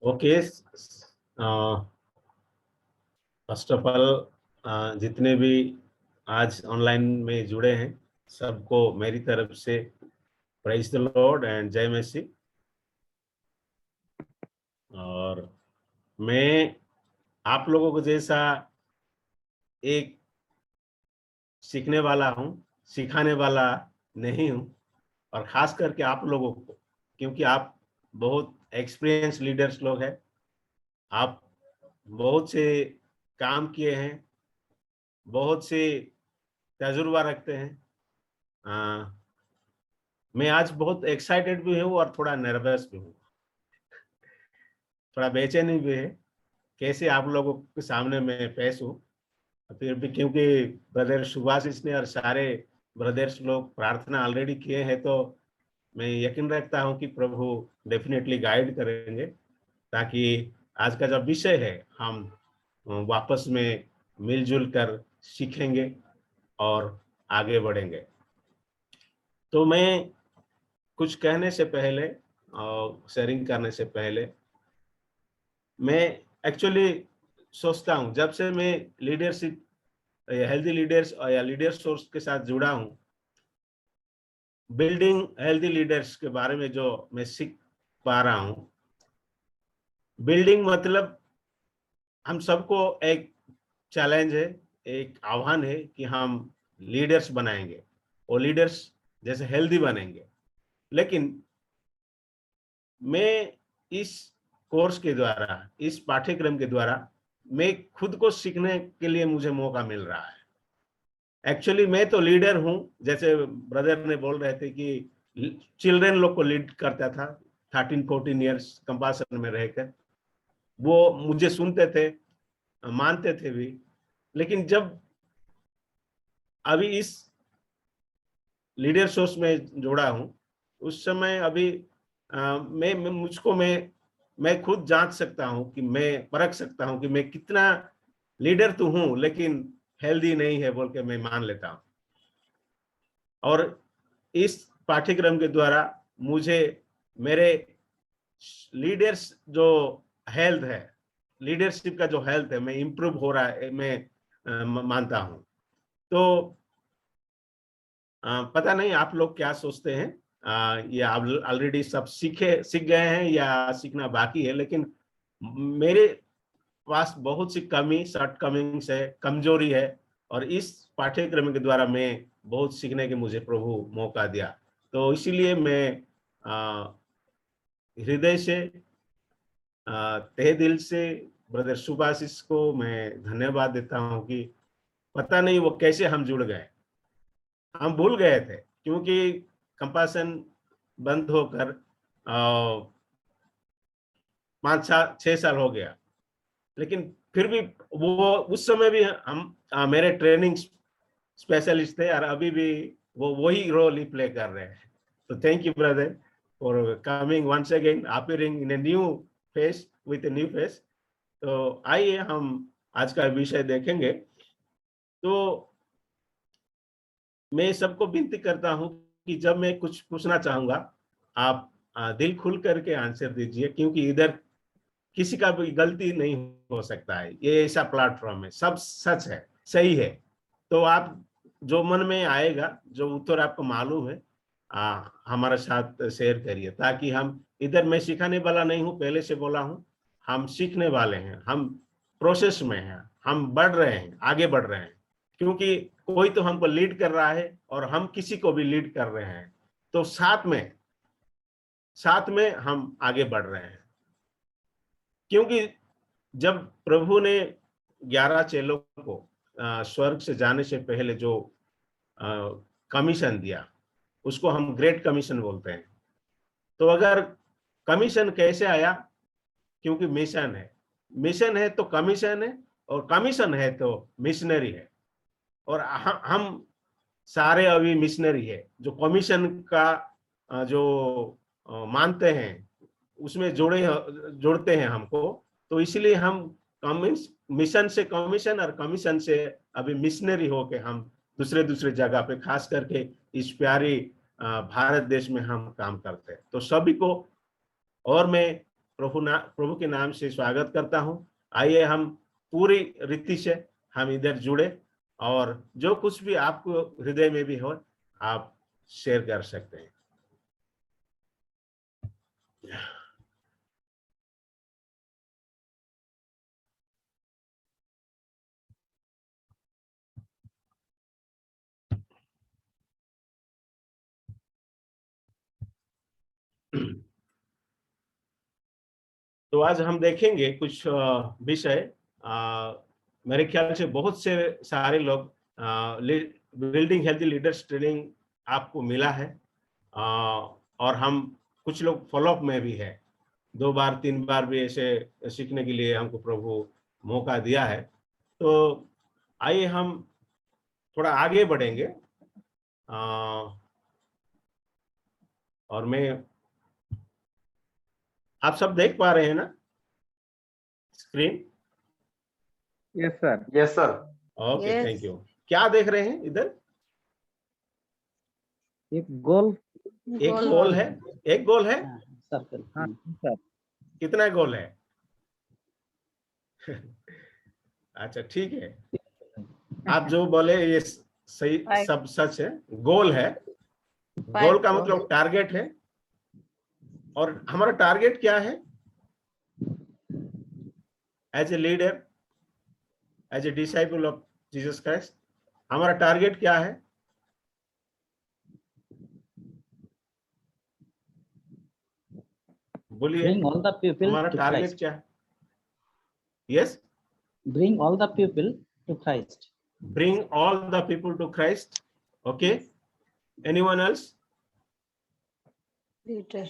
Okay. First of all जितने भी आज ऑनलाइन में जुड़े हैं सबको मेरी तरफ से प्रेज द लॉर्ड एंड जय मसीह। और मैं आप लोगों को जैसा एक सीखने वाला हूँ, सिखाने वाला नहीं हूँ। और खास करके आप लोगों को, क्योंकि आप बहुत एक्सपीरियंस लीडर्स लोग हैं, आप बहुत से काम किए हैं, बहुत से तजुर्बा रखते हैं। मैं आज बहुत एक्साइटेड भी हूँ और थोड़ा नर्वस भी हूँ, थोड़ा बेचैनी भी है कैसे आप लोगों के सामने मैं पेश हूँ। फिर भी क्योंकि ब्रदर सुभाषिस ने और सारे ब्रदर्स लोग प्रार्थना ऑलरेडी किए हैं, तो मैं यकीन रखता हूँ कि प्रभु डेफिनेटली गाइड करेंगे, ताकि आज का जो विषय है हम वापस में मिलजुल कर सीखेंगे और आगे बढ़ेंगे। तो मैं कुछ कहने से पहले और शेयरिंग करने से पहले मैं एक्चुअली सोचता हूँ, जब से मैं लीडरशिप, हेल्दी लीडर्स या लीडर सोर्स के साथ जुड़ा हूँ, बिल्डिंग हेल्दी लीडर्स के बारे में जो मैं सीख पा रहा हूँ। बिल्डिंग मतलब हम सबको एक चैलेंज है, एक आह्वान है कि हम लीडर्स बनाएंगे और लीडर्स जैसे हेल्दी बनेंगे। लेकिन मैं इस कोर्स के द्वारा, इस पाठ्यक्रम के द्वारा मैं खुद को सीखने के लिए मुझे मौका मिल रहा है। एक्चुअली मैं तो लीडर हूं, जैसे ब्रदर ने बोल रहे थे कि चिल्ड्रन लोग को लीड करता था 13-14 इयर्स कंपासन में रहकर। वो मुझे सुनते थे, मानते थे भी। लेकिन जब अभी इस लीडर सोर्स में जोड़ा हूं, उस समय अभी मैं खुद जांच सकता हूं कि मैं परख सकता हूं कि मैं कितना लीडर तो हूं, लेकिन हेल्दी नहीं है बोल के मैं मान लेता हूं। और इस पाठ्यक्रम के द्वारा मुझे मेरे लीडर्स जो हेल्थ है, लीडरशिप का जो हेल्थ है, मैं इंप्रूव हो रहा है, मैं मानता हूं। तो पता नहीं आप लोग क्या सोचते हैं, या आप ऑलरेडी सब सीख गए हैं या सीखना बाकी है। लेकिन मेरे पास बहुत सी कमी, शॉर्टकमिंग्स है, कमजोरी है, और इस पाठ्यक्रम के द्वारा मैं बहुत सीखने के मुझे प्रभु मौका दिया। तो इसीलिए मैं हृदय से, तहे दिल से ब्रदर सुभाषिस को मैं धन्यवाद देता हूं कि पता नहीं वो कैसे हम जुड़ गए। हम भूल गए थे, क्योंकि कंपासन बंद होकर 5-6 साल हो गया। लेकिन फिर भी वो उस समय भी हम मेरे ट्रेनिंग स्पेशलिस्ट थे, और अभी भी वो वही रोल ही प्ले कर रहे हैं। तो thank you brother for coming once again, appearing in a new face with a new face. तो आइए हम आज का विषय देखेंगे। तो मैं सबको विनती करता हूं कि जब मैं कुछ पूछना चाहूंगा, आप दिल खुल करके आंसर दीजिए, क्योंकि इधर किसी का भी गलती नहीं हो सकता है। ये ऐसा प्लेटफॉर्म है, सब सच है, सही है। तो आप जो मन में आएगा, जो उत्तर आपको मालूम है, हमारे साथ शेयर करिए, ताकि हम इधर, मैं सिखाने वाला नहीं हूं, पहले से बोला हूं, हम सीखने वाले हैं, हम प्रोसेस में हैं, हम बढ़ रहे हैं, आगे बढ़ रहे हैं। क्योंकि कोई तो हमको लीड कर रहा है और हम किसी को भी लीड कर रहे हैं, तो साथ में हम आगे बढ़ रहे हैं। क्योंकि जब प्रभु ने 11 चेलों को स्वर्ग से जाने से पहले जो कमीशन दिया, उसको हम ग्रेट कमीशन बोलते हैं। तो अगर कमीशन कैसे आया, क्योंकि मिशन है तो कमीशन है, और कमीशन है तो मिशनरी है। और हम सारे अभी मिशनरी है, जो कमीशन का जो मानते हैं, उसमें जोड़ते हैं हमको। तो इसलिए हम मिशन से कमीशन और कमीशन से अभी मिशनरी होके हम दूसरे दूसरे जगह पे, खास करके इस प्यारी भारत देश में हम काम करते हैं। तो सभी को, और मैं प्रभु के नाम से स्वागत करता हूं। आइए हम पूरी रीति से हम इधर जुड़े और जो कुछ भी आपको हृदय में भी हो आप शेयर कर सकते हैं। तो आज हम देखेंगे कुछ विषय। मेरे ख्याल से बहुत से सारे लोग बिल्डिंग हेल्थी लीडर्स ट्रेनिंग आपको मिला है, और हम कुछ लोग फॉलोअप में भी है। 2 बार 3 बार भी ऐसे सीखने के लिए हमको प्रभु मौका दिया है। तो आइए हम थोड़ा आगे बढ़ेंगे। और मैं, आप सब देख पा रहे हैं ना screen? Yes sir. Yes sir. Okay, thank you. क्या देख रहे हैं इधर? एक गोल। एक गोल है, एक गोल है। सर्कल। हाँ सर। कितना गोल है? अच्छा, ठीक है। आप जो बोले ये सही, सब सच है। गोल है, गोल का मतलब टारगेट है। और हमारा टारगेट क्या है as a leader, as a disciple of Jesus Christ? हमारा टारगेट क्या है? बोलिए, Bring all the people हमारा to टारगेट Christ. क्या है? Yes, Bring all the people to Christ. bring all the people to Christ. Okay, anyone else? Leader.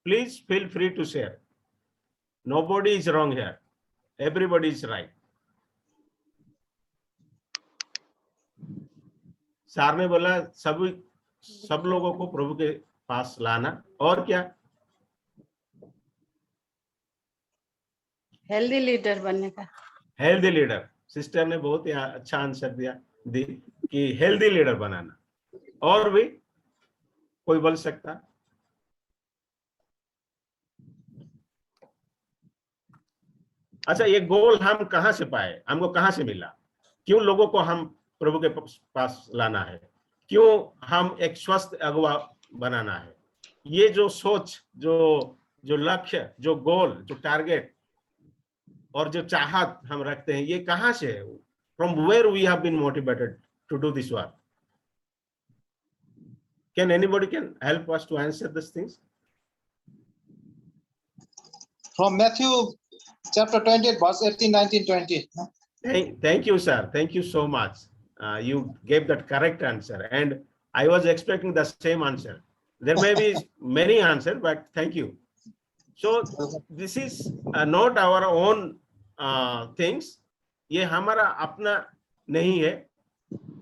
Please feel free to share. Nobody is wrong here, everybody is right. Sir ने बोला सब लोगों को प्रभु के पास लाना। और क्या? हेल्दी लीडर बनने का। Healthy leader. सिस्टर ने बहुत ही अच्छा आंसर दिया कि हेल्दी लीडर बनाना। और भी कोई बोल सकता? अच्छा, ये गोल हम कहां से पाए? हमको कहां से मिला? क्यों लोगों को हम प्रभु के पास लाना है? क्यों हम एक स्वस्थ अगुवा बनाना है? ये जो सोच, जो लक्ष्य, जो गोल, जो टारगेट और जो चाहत हम रखते हैं, ये कहां से है? From where we have been motivated to do this work? Can anybody help us to answer these things? From Matthew chapter 20 verse 18, 19, 20. Thank you, sir. Thank you so much. You gave that correct answer, and I was expecting the same answer. There may be many answers, but thank you. So this is not our own things. ये हमारा अपना नहीं है,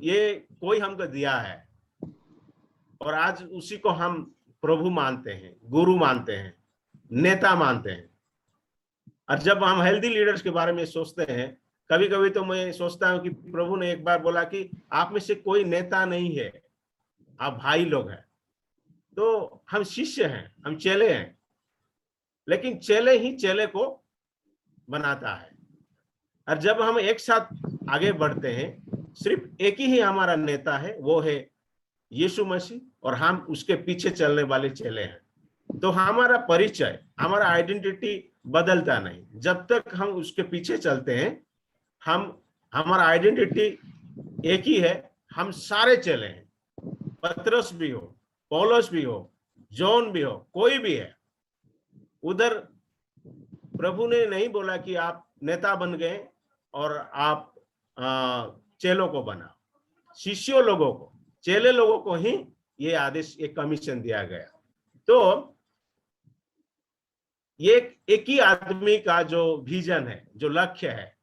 ये कोई हमको दिया है और आज उसी को हम प्रभु मानते हैं, गुरु मानते हैं, नेता मानते हैं। और जब हम हेल्दी लीडर्स के बारे में सोचते हैं, कभी कभी तो मैं सोचता हूं कि प्रभु ने एक बार बोला कि आप में से कोई नेता नहीं है, आप भाई लोग हैं। तो हम शिष्य हैं, हम चेले हैं, लेकिन चेले ही चेले को बनाता है। और जब हम एक साथ आगे बढ़ते हैं, सिर्फ एक ही हमारा नेता है, वो है यीशु मसीह, और हम उसके पीछे चलने वाले चेले हैं। तो हमारा परिचय, हमारा आइडेंटिटी बदलता नहीं। जब तक हम उसके पीछे चलते हैं, हमारा आइडेंटिटी एक ही है, हम सारे चेले हैं। पतरस भी हो, पौलुस भी हो, जॉन भी हो, कोई भी है। उधर प्रभु ने नहीं बोला कि आप नेता बन गए और आप चेलों को बनाओ। शिष्यों लोगों को, चेले लोगों को ही ये आदेश, एक कमीशन दिया गया। तो ये एक ही आदमी का जो विजन है, जो लक्ष्य है,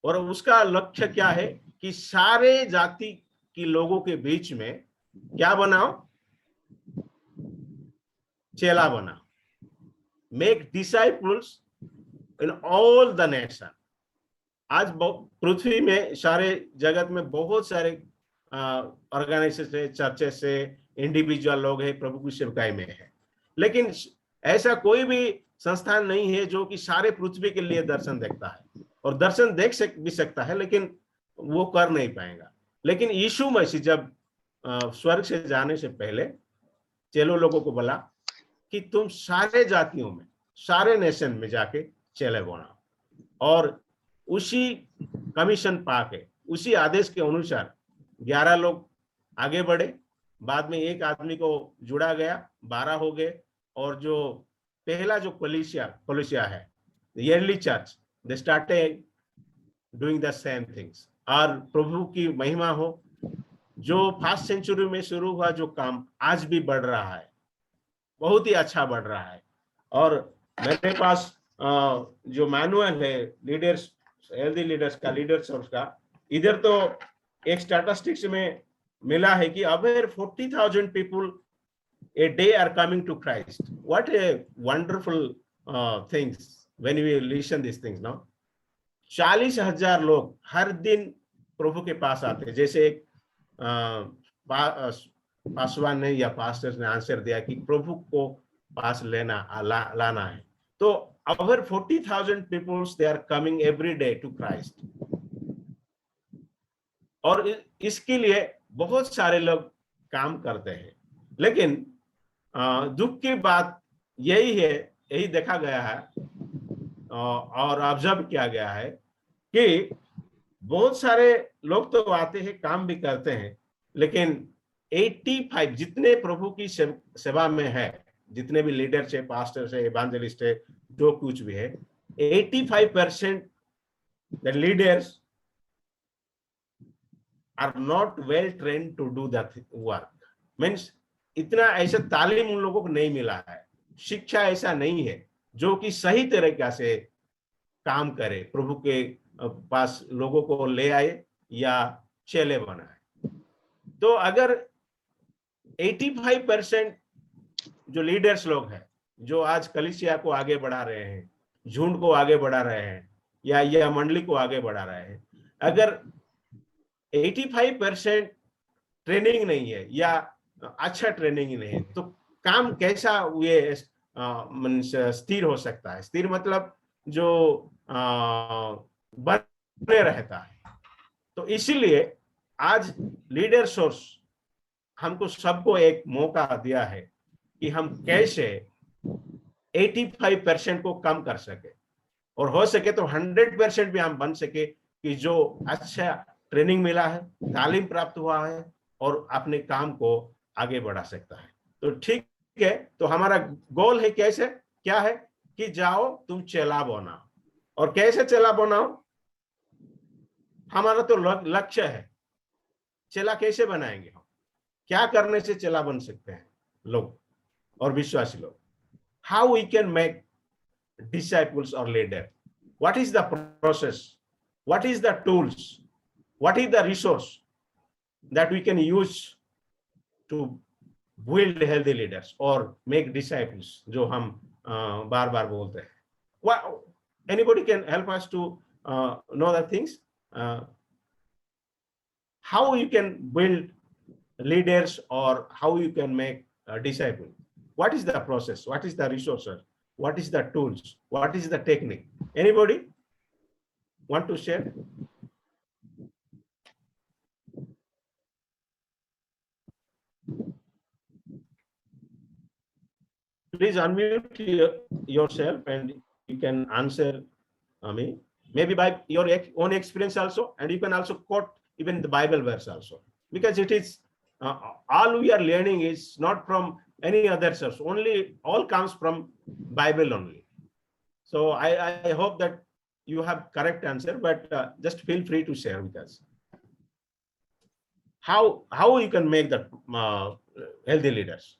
और उसका लक्ष्य क्या है कि सारे जाति के लोगों के बीच में क्या बनाओ? चेला बनाओ। Make disciples in all the nation. आज पृथ्वी में, सारे जगत में बहुत सारे ऑर्गेनाइजेशन से, चर्चेस से, इंडिविजुअल लोग हैं, प्रभु की सेवकाई में है, लेकिन ऐसा कोई भी संस्थान नहीं है जो कि सारे पृथ्वी के लिए दर्शन देखता है, और दर्शन देख भी सकता है लेकिन वो कर नहीं पाएगा। लेकिन यीशु मसीह जब स्वर्ग से जाने से पहले चेलों लोगों को बोला कि तुम सारे जातियों में, सारे नेशन में जाके चेले बनाओ, और उसी कमीशन पाके, उसी आदेश के अनुसार 11 लोग आगे बढ़े। बाद में एक आदमी को जुड़ा गया, 12 हो गए, और जो पहला जो कलीसिया है, yearly church, they started doing the same things. और प्रभु की महिमा हो, जो फर्स्ट सेंचुरी में शुरू हुआ जो काम आज भी बढ़ रहा है, बहुत ही अच्छा बढ़ रहा है। और मेरे पास जो मैनुअल है लीडर्स, हेल्दी लीडर्स का, लीडर्स का, इधर तो एक स्टैटिस्टिक्स में मिला है कि aware 40,000 people a day are coming to Christ. What a wonderful things when we listen these things now. 40,000 लोग हर दिन प्रभु के पास आते हैं। जैसे एक पासवान ने या पास्टर्स ने आंसर दिया कि प्रभु को पास लाना है, तो over 40,000 people they are coming every day to Christ. और इसके लिए बहुत सारे लोग काम करते हैं। लेकिन दुख की बात यही है, यही देखा गया है और ऑब्जर्व किया गया है कि बहुत सारे लोग तो आते हैं, काम भी करते हैं, लेकिन 85 जितने प्रभु की सेवा में है, जितने भी लीडर्स है, पास्टर्स है, इवेंजलिस्ट है, जो कुछ भी है, 85% the leaders are not well trained to do that work. Means इतना ऐसा तालीम उन लोगों को नहीं मिला है, शिक्षा ऐसा नहीं है जो कि सही तरीका से काम करे, प्रभु के पास लोगों को ले आए या चेले बनाए। तो अगर 85% जो लीडर्स लोग हैं, जो आज कलीसिया को आगे बढ़ा रहे हैं, झुंड को आगे बढ़ा रहे हैं, या मंडली को आगे बढ़ा रहे हैं, अगर 85% ट्रेनिंग नहीं है या अच्छा ट्रेनिंग नहीं है, तो काम कैसा ये स्थिर हो सकता है? स्थिर मतलब जो बने रहता है। तो इसीलिए आज लीडर सोर्स हमको सबको एक मौका दिया है कि हम कैसे 85% को कम कर सके, और हो सके तो 100% भी हम बन सके कि जो अच्छा ट्रेनिंग मिला है, तालीम प्राप्त हुआ है, और अपने काम को आगे बढ़ा सकता है। तो ठीक है, तो हमारा गोल है कैसे, क्या है कि जाओ तुम चेला बनाओ। और कैसे चेला बनाओ? हमारा तो लक्ष्य है, चेला कैसे बनाएंगे हम, क्या करने से चेला बन सकते हैं लोग और विश्वासी लोग? How we can make disciples और leader? What is the process? What is the tools? What is the resource that we can use to build healthy leaders or make disciples, जो हम बार बार बोलते हैं? What, anybody can help us to know the things? How you can build leaders or how you can make a disciple? What is the process? What is the resources? What is the tools? What is the technique? Anybody want to share? Please unmute yourself and you can answer me, maybe by your own experience also, and you can also quote even the Bible verse also, because it is all we are learning is not from any other source, only all comes from Bible only. So I hope that you have correct answer, but just feel free to share with us how you can make the healthy leaders.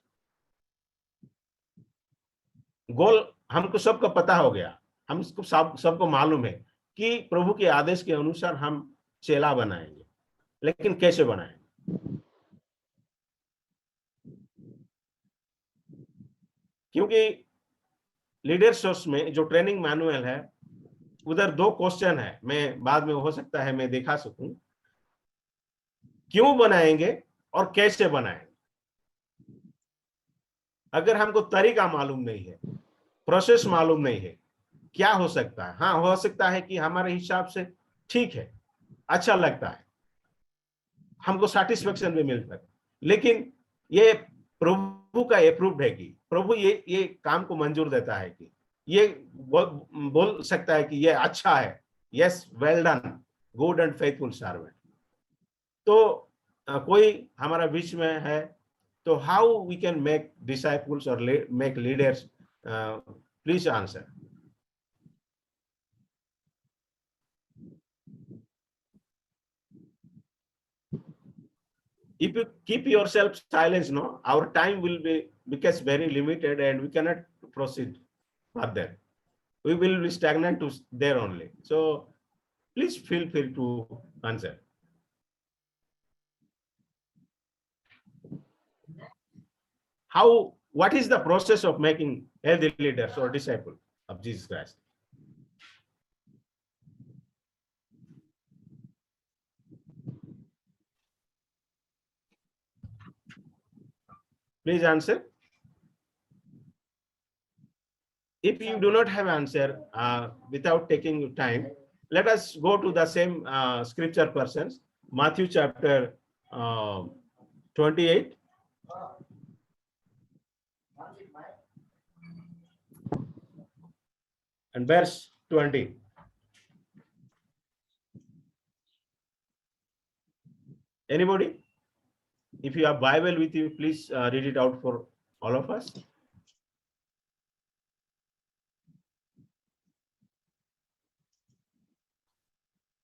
गोल हमको सबको पता हो गया, हम सबको मालूम है कि प्रभु के आदेश के अनुसार हम चेला बनाएंगे, लेकिन कैसे बनाएंगे? क्योंकि लीडर सोर्स में जो ट्रेनिंग मैनुअल है, उधर 2 क्वेश्चन है, मैं बाद में हो सकता है मैं दिखा सकूं, क्यों बनाएंगे और कैसे बनाएंगे। अगर हमको तरीका मालूम नहीं है, प्रोसेस मालूम नहीं है, क्या हो सकता है? हाँ, हो सकता है कि हमारे हिसाब से ठीक है, अच्छा लगता है, हमको सेटिस्फेक्शन भी मिलता है, लेकिन ये प्रभु का अप्रूव्ड है कि प्रभु ये काम को मंजूर देता है कि ये बोल सकता है कि ये अच्छा है, yes, well done, good and faithful servant. तो कोई हमारा बीच में है, तो how we can make disciples और make leaders? Please answer. If you keep yourself silent, no, our time will becomes very limited and we cannot proceed further. We will be stagnant to there only. So please feel free to answer. What is the process of making healthy leaders or disciples of Jesus Christ? Please answer. If you do not have answer, without taking time, let us go to the same scripture persons, Matthew chapter 28. And verse 20. Anybody? If you have Bible with you, please read it out for all of us.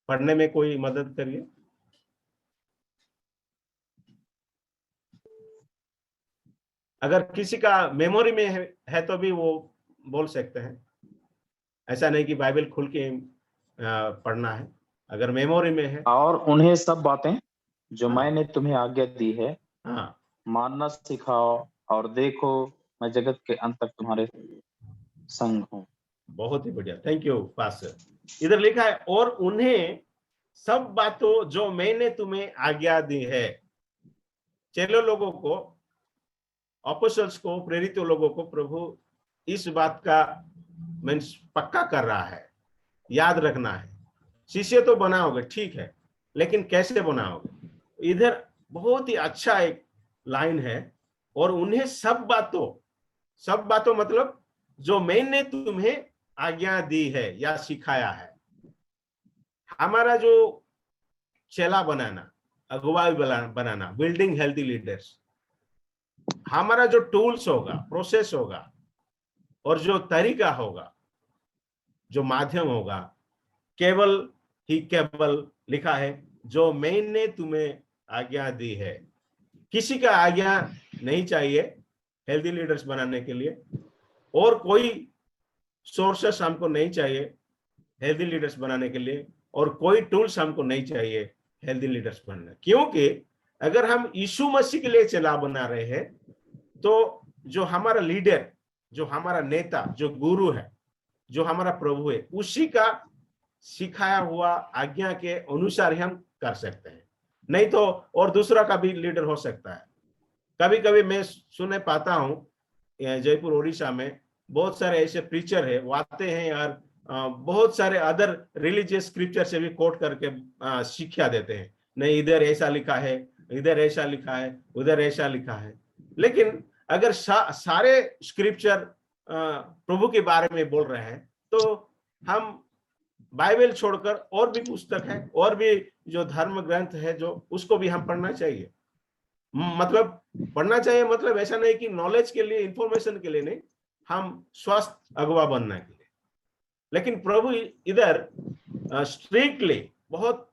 पढ़ने में कोई मदद करिए। अगर किसी का memory में है तो भी वो बोल सकते हैं, ऐसा नहीं कि बाइबल खुल के पढ़ना है, अगर मेमोरी में है। और उन्हें सब बातें जो हाँ। मैंने तुम्हें आज्ञा दी है हाँ, मानना सिखाओ, और देखो मैं जगत के अंत तक तुम्हारे संग हूँ। बहुत ही बढ़िया, थैंक यू पास्टर। इधर लिखा है, और उन्हें सब बातों जो मैंने तुम्हें आज्ञा दी है। चेलो लोगों को, अपोस्टल्स को, प्रेरित लोगों को प्रभु इस बात का मीन्स पक्का कर रहा है, याद रखना है। शिष्य तो बनाओगे, ठीक है, लेकिन कैसे बनाओगे? इधर बहुत ही अच्छा एक लाइन है, और उन्हें सब बातों मतलब जो मैंने तुम्हें आज्ञा दी है या सिखाया है। हमारा जो चेला बनाना, अगुवाई बनाना, बिल्डिंग हेल्थी लीडर्स, हमारा जो टूल्स होगा, प्रोसेस होगा, और जो तरीका होगा, जो माध्यम होगा, केवल लिखा है जो मैंने तुम्हें आज्ञा दी है। किसी का आज्ञा नहीं चाहिए हेल्दी लीडर्स बनाने के लिए, और कोई सोर्सेस हमको नहीं चाहिए हेल्दी लीडर्स बनाने के लिए, और कोई टूल्स हमको नहीं चाहिए हेल्दी लीडर्स बनने। क्योंकि अगर हम यीशु मसीह के लिए चला बना रहे हैं, तो जो हमारा लीडर, जो हमारा नेता, जो गुरु है, जो हमारा प्रभु है, उसी का सिखाया हुआ आज्ञा के अनुसार ही हम कर सकते हैं। नहीं तो और दूसरा का भी लीडर हो सकता है। कभी कभी मैं सुने पाता हूं, जयपुर उड़ीसा में बहुत सारे ऐसे प्रीचर है, वो आते हैं यार, बहुत सारे अदर रिलीजियस स्क्रिप्चर से भी कोट करके शिक्षा देते हैं। नहीं, इधर ऐसा लिखा है, इधर ऐसा लिखा है, उधर ऐसा लिखा है। लेकिन अगर सारे स्क्रिप्चर प्रभु के बारे में बोल रहे हैं, तो हम बाइबल छोड़कर और भी पुस्तक है, और भी जो धर्म ग्रंथ है, जो उसको भी हम पढ़ना चाहिए। मतलब पढ़ना चाहिए, मतलब ऐसा नहीं कि नॉलेज के लिए, इंफॉर्मेशन के लिए नहीं, हम स्वस्थ अगुवा बनने के लिए। लेकिन प्रभु इधर स्ट्रिक्टली, बहुत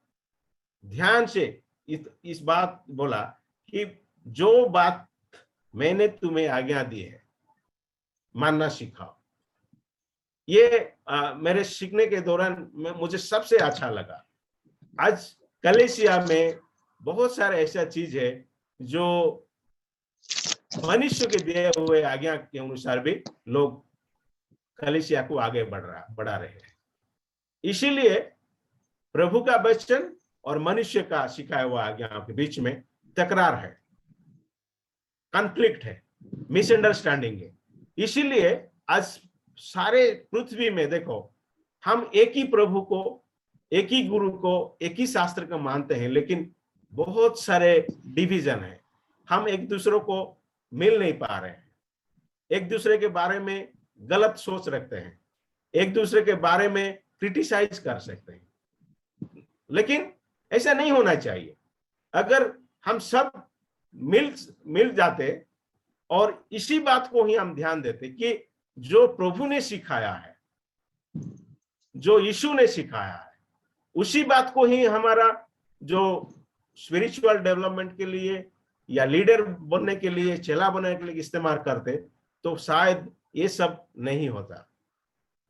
ध्यान से इस बात बोला कि जो बात मैंने तुम्हें आज्ञा दी है मानना सिखाओ। ये मेरे सीखने के दौरान मुझे सबसे अच्छा लगा। आज कलीसिया में बहुत सारे ऐसा चीज है जो मनुष्य के दिए हुए आज्ञा के अनुसार भी लोग कलीसिया को आगे बढ़ा रहे हैं। इसीलिए प्रभु का वचन और मनुष्य का सिखाया हुआ आज्ञा के बीच में तकरार है, कॉन्फ्लिक्ट है। मिसअंडरस्टैंडिंग है। इसीलिए आज सारे पृथ्वी में देखो, हम एक ही प्रभु को, एक ही गुरु को, एक ही शास्त्र को मानते हैं, लेकिन बहुत सारे डिवीजन है। हम एक दूसरे को मिल नहीं पा रहे हैं, एक दूसरे के बारे में गलत सोच रखते हैं, एक दूसरे के बारे में क्रिटिसाइज कर सकते हैं, लेकिन ऐसा नहीं होना चाहिए। अगर हम सब मिल जाते और इसी बात को ही हम ध्यान देते कि जो प्रभु ने सिखाया है, जो यीशु ने सिखाया है, उसी बात को ही हमारा जो स्पिरिचुअल डेवलपमेंट के लिए या लीडर बनने के लिए, चेला बनने के लिए इस्तेमाल करते, तो शायद ये सब नहीं होता।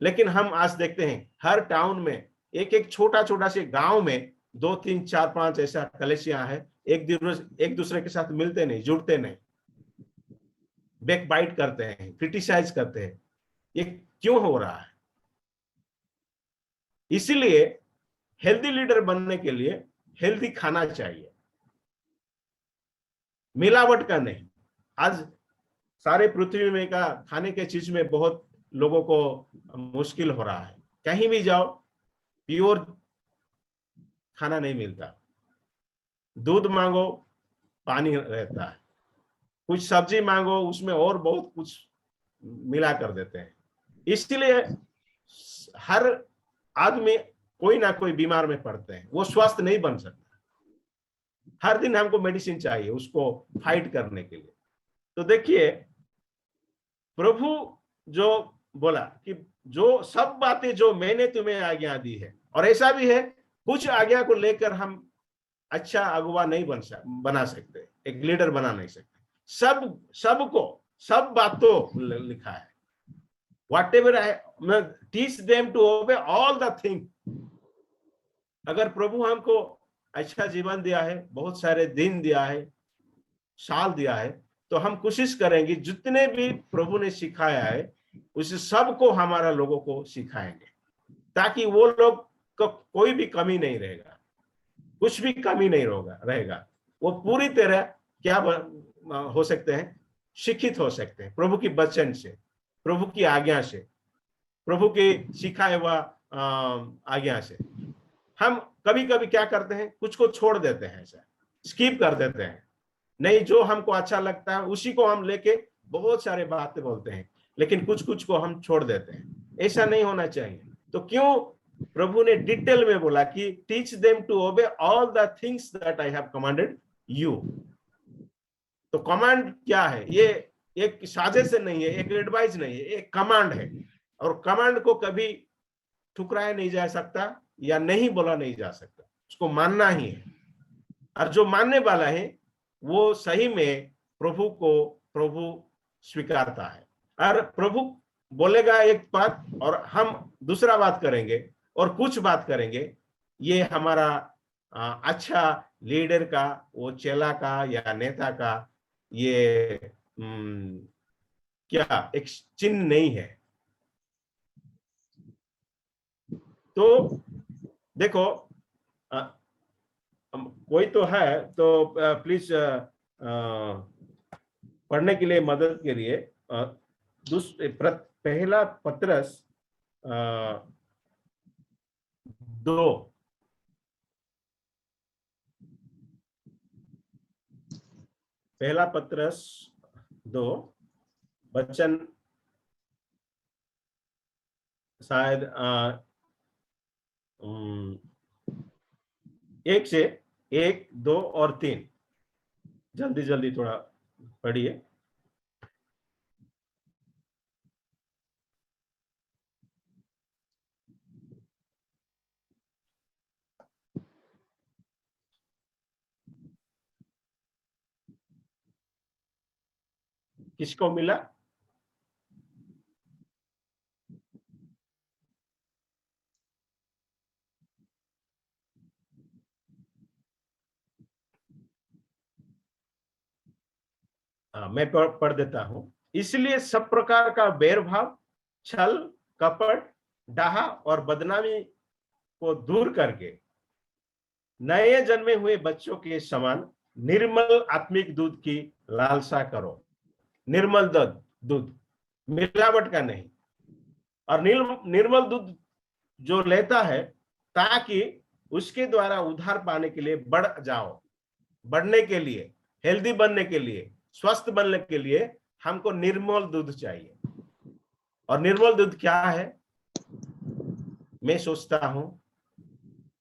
लेकिन हम आज देखते हैं हर टाउन में एक एक छोटा छोटा से गांव में 2, 3, 4, 5 ऐसा कलीसिया है, एक दूसरे के साथ मिलते नहीं, जुड़ते नहीं, बैक बाइट करते हैं, क्रिटिसाइज करते हैं। ये क्यों हो रहा है? इसीलिए हेल्दी लीडर बनने के लिए हेल्दी खाना चाहिए, मिलावट का नहीं। आज सारे पृथ्वी में का खाने के चीज में बहुत लोगों को मुश्किल हो रहा है। कहीं भी जाओ प्योर खाना नहीं मिलता, दूध मांगो पानी रहता है, कुछ सब्जी मांगो उसमें और बहुत कुछ मिला कर देते हैं। इसलिए हर आदमी कोई ना कोई बीमार में पड़ते हैं, वो स्वस्थ नहीं बन सकता। हर दिन हमको मेडिसिन चाहिए उसको फाइट करने के लिए। तो देखिए, प्रभु जो बोला कि जो सब बातें जो मैंने तुम्हें आज्ञा दी है, और ऐसा भी है कुछ आज्ञा को लेकर हम अच्छा अगुवा नहीं बना सकते, एक लीडर बना नहीं सकते। सबको सब बातों लिखा है, whatever I teach them to obey all the things। अगर प्रभु हमको अच्छा जीवन दिया है, बहुत सारे दिन दिया है, साल दिया है, तो हम कोशिश करेंगे जितने भी प्रभु ने सिखाया है उस सबको हमारा लोगों को सिखाएंगे, ताकि वो लोग को कोई भी कमी नहीं रहेगा, कुछ भी कमी नहीं रहेगा। वो पूरी तरह क्या हो सकते हैं, शिक्षित हो सकते हैं प्रभु की वचन से, प्रभु की आज्ञा से, प्रभु की सिखाए हुआ आज्ञा से। हम कभी कभी क्या करते हैं, कुछ को छोड़ देते हैं, ऐसा स्किप कर देते हैं, नहीं जो हमको अच्छा लगता है उसी को हम लेके बहुत सारे बातें बोलते हैं, लेकिन कुछ को हम छोड़ देते हैं। ऐसा नहीं होना चाहिए। तो क्यों प्रभु ने डिटेल में बोला कि teach them to obey all the things that I have commanded you. तो कमांड क्या है? ये एक साजिश नहीं है, एक एडवाइस नहीं है, एक कमांड है। और कमांड को कभी ठुकराया नहीं जा सकता या नहीं बोला नहीं जा सकता, उसको मानना ही है। और जो मानने वाला है वो सही में प्रभु स्वीकारता है। और प्रभु बोलेगा एक बात और हम दूसरा बात करेंगे और कुछ बात करेंगे, ये हमारा अच्छा लीडर का, वो चेला का या नेता का ये क्या एक चिन्ह नहीं है। तो देखो, कोई तो है तो प्लीज पढ़ने के लिए मदद के लिए पहला पत्रस 2 पहला पत्रस 2 वचन शायद 1 से 1, 2 और 3 जल्दी जल्दी थोड़ा पढ़िए। किसको मिला? मैं पढ़ देता हूं। इसलिए सब प्रकार का बैरभाव, छल, कपट, डाहा और बदनामी को दूर करके नए जन्मे हुए बच्चों के समान निर्मल आत्मिक दूध की लालसा करो। निर्मल दूध, मिलावट का नहीं। और निर्मल दूध जो लेता है ताकि उसके द्वारा उद्धार पाने के लिए बढ़ने के लिए, हेल्दी बनने के लिए, स्वस्थ बनने के लिए हमको निर्मल दूध चाहिए। और निर्मल दूध क्या है? मैं सोचता हूं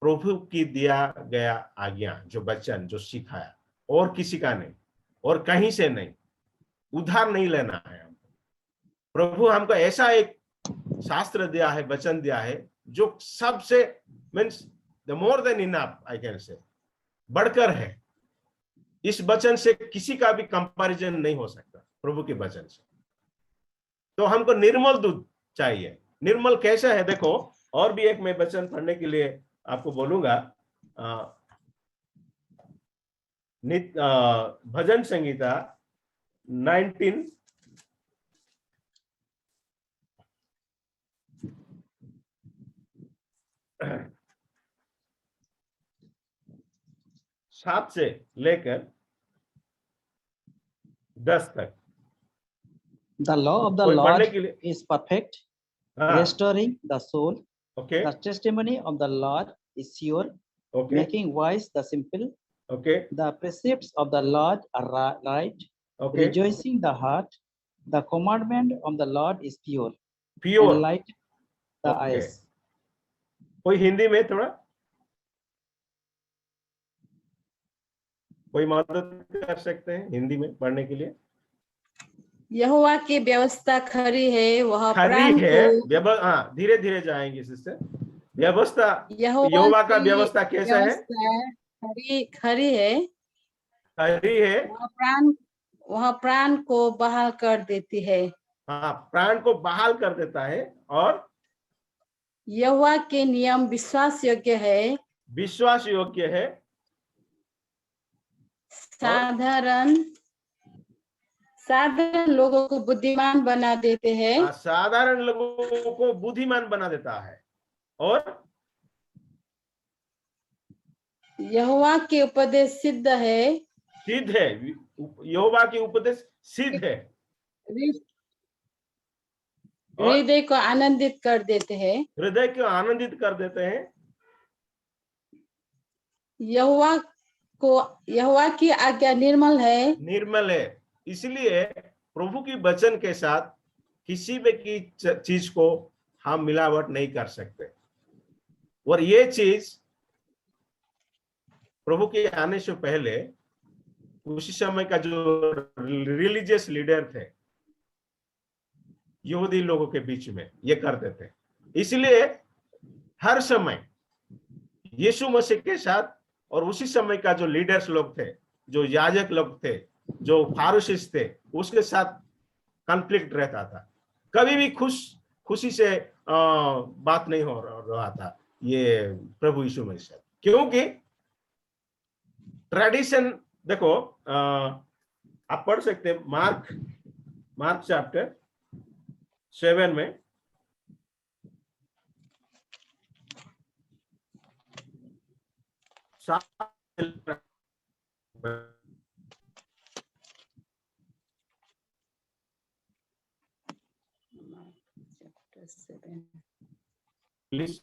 प्रभु की दिया गया आज्ञा, जो वचन, जो सिखाया, और किसी का नहीं, और कहीं से नहीं, उधार नहीं लेना है हमको। प्रभु हमको ऐसा एक शास्त्र दिया है, वचन दिया है, जो सबसे means the more than enough, I can say, बढ़कर है। इस वचन से किसी का भी कंपैरिजन नहीं हो सकता, प्रभु के वचन से। तो हमको निर्मल दूध चाहिए। निर्मल कैसा है देखो, और भी एक मैं वचन पढ़ने के लिए आपको बोलूंगा। भजन संगीता 19 7 से लेकर 10 तक The law of the कोई Lord पढ़ने के लिए। is perfect, हाँ, restoring the soul. Okay The testimony of the Lord is sure, okay making wise the simple. Okay The precepts of the Lord are right, okay rejoicing the heart. The commandment of the Lord is pure, pure. enlighten the Okay. eyes. कोई हिंदी में थोड़ा, कोई मदद कर सकते हैं हिंदी में पढ़ने के लिए? यहोवा की व्यवस्था खरी है, वह प्राण खरी है, को। हाँ, धीरे धीरे जाएंगे सिस्टर। व्यवस्था, यहोवा यहोवा का की व्यवस्था कैसा है? व्यवस्था खरी है, खरी है, वह प्राण को बहाल कर देती है। हाँ, प्राण को बहाल कर देता है। और यहोवा के नियम विश्वास योग्य है, विश्वास योग्य है। साधारण लोगों को बुद्धिमान बना देते हैं। साधारण लोगों को बुद्धिमान बना देता है। और यहोवा के उपदेश सिद्ध है, सिद्ध है। यहोवा के उपदेश सिद्ध है, हृदय को आनंदित कर देते हैं। हृदय को आनंदित कर देते हैं। यहोवा की आज्ञा निर्मल है, निर्मल है। इसलिए प्रभु की वचन के साथ किसी भी की चीज को हम मिलावट नहीं कर सकते। और ये चीज प्रभु के आने से पहले उसी समय का जो रिलीजियस लीडर थे यहूदी लोगों के बीच में ये करते थे। इसलिए हर समय यीशु मसीह के साथ और उसी समय का जो लीडर्स लोग थे, जो याजक लोग थे, जो फारूसीस थे, उसके साथ कॉन्फ्लिक्ट रहता था। कभी भी खुशी से बात नहीं हो रहा था ये प्रभु यीशु मसीह, क्योंकि ट्रेडिशन देखो, आप पढ़ सकते हैं मार्क चैप्टर 7 में। प्लीज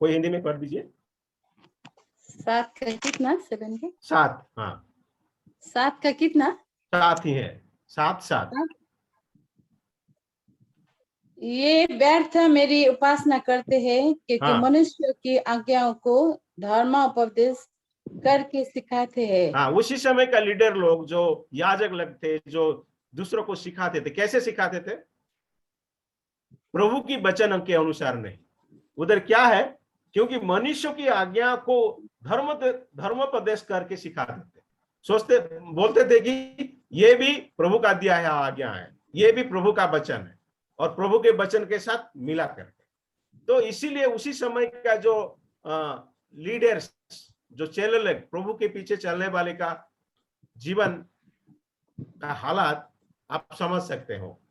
कोई हिंदी में पढ़ दीजिए। 7 का कितना? 7 के 7, हाँ 7 का कितना? 7 ही है, 7। ये व्यर्थ मेरी उपासना करते हैं, क्योंकि हाँ। मनुष्य की आज्ञाओं को धर्मोपदेश करके सिखाते हैं। हाँ, उसी समय का लीडर लोग जो याजक लोग थे, जो दूसरों को सिखाते थे। कैसे सिखाते थे? प्रभु की वचन के अनुसार नहीं। उधर क्या है? क्योंकि मनुष्य की आज्ञा को धर्मोपदेश करके सिखाते थे। बोलते थे कि ये भी प्रभु का दिया है आज्ञा है, ये भी प्रभु का वचन है, और प्रभु के वचन के साथ मिला करके। तो इसीलिए उसी समय का जो लीडर्स, जो चेले, प्रभु के पीछे चलने वाले का जीवन का हालात आप समझ सकते हो।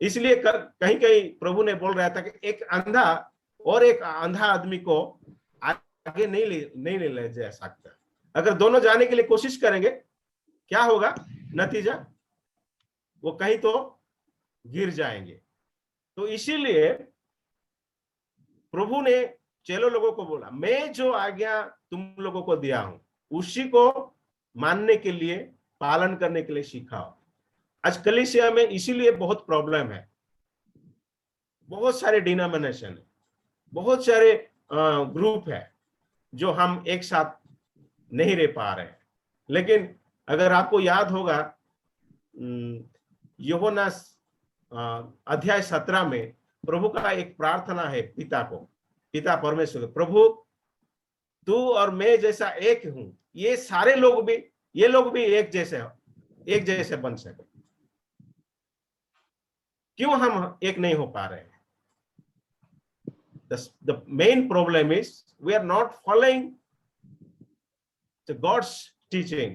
इसलिए कहीं कहीं प्रभु ने बोल रहा था कि एक अंधा आदमी को आगे नहीं ले जा सकता। अगर दोनों जाने के लिए कोशिश करेंगे, क्या होगा नतीजा? वो कहीं तो गिर जाएंगे। तो इसीलिए प्रभु ने चेलों लोगों को बोला, मैं जो आज्ञा तुम लोगों को दिया हूं उसी को मानने के लिए, पालन करने के लिए सिखाओ। आज कलीसिया में इसीलिए बहुत प्रॉब्लम है। बहुत सारे डिनोमिनेशन है, बहुत सारे ग्रुप है जो हम एक साथ नहीं रह पा रहे हैं। लेकिन अगर आपको याद होगा यूहन्ना अध्याय 17 में प्रभु का एक प्रार्थना है पिता को, पिता परमेश्वर, प्रभु तू और मैं जैसा एक हूं, ये सारे लोग भी, ये लोग भी एक जैसे बन सके। क्यों हम एक नहीं हो पा रहे हैं? The main problem is we are not following the God's teaching,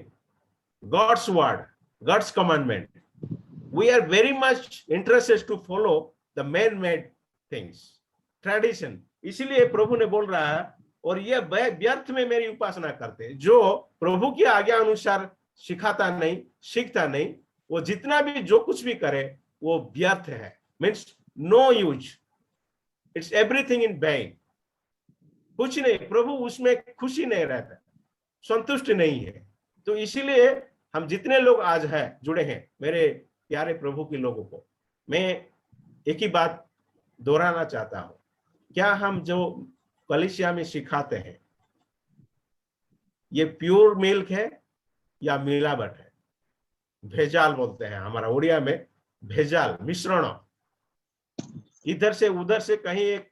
God's word, God's commandment. We are very much interested to follow the man-made things, tradition. इसीलिए प्रभु ने बोल रहा है, और ये व्यर्थ में मेरी उपासना करते, जो प्रभु की आज्ञा अनुसार सिखाता नहीं, सीखता नहीं, वो जितना भी जो कुछ भी करे वो व्यर्थ है, means no use, it's everything in vain. कुछ नहीं, प्रभु उसमें खुशी नहीं रहता, संतुष्ट नहीं है। तो इसीलिए हम जितने लोग आज है जुड़े हैं, मेरे प्यारे प्रभु के लोगों को मैं एक ही बात दोहराना चाहता हूं, क्या हम जो कलीसिया में सिखाते हैं ये प्योर मिल्क है या मिलावट है? भेजाल बोलते हैं हमारा उड़िया में, भेजाल, मिश्रण। इधर से उधर से कहीं एक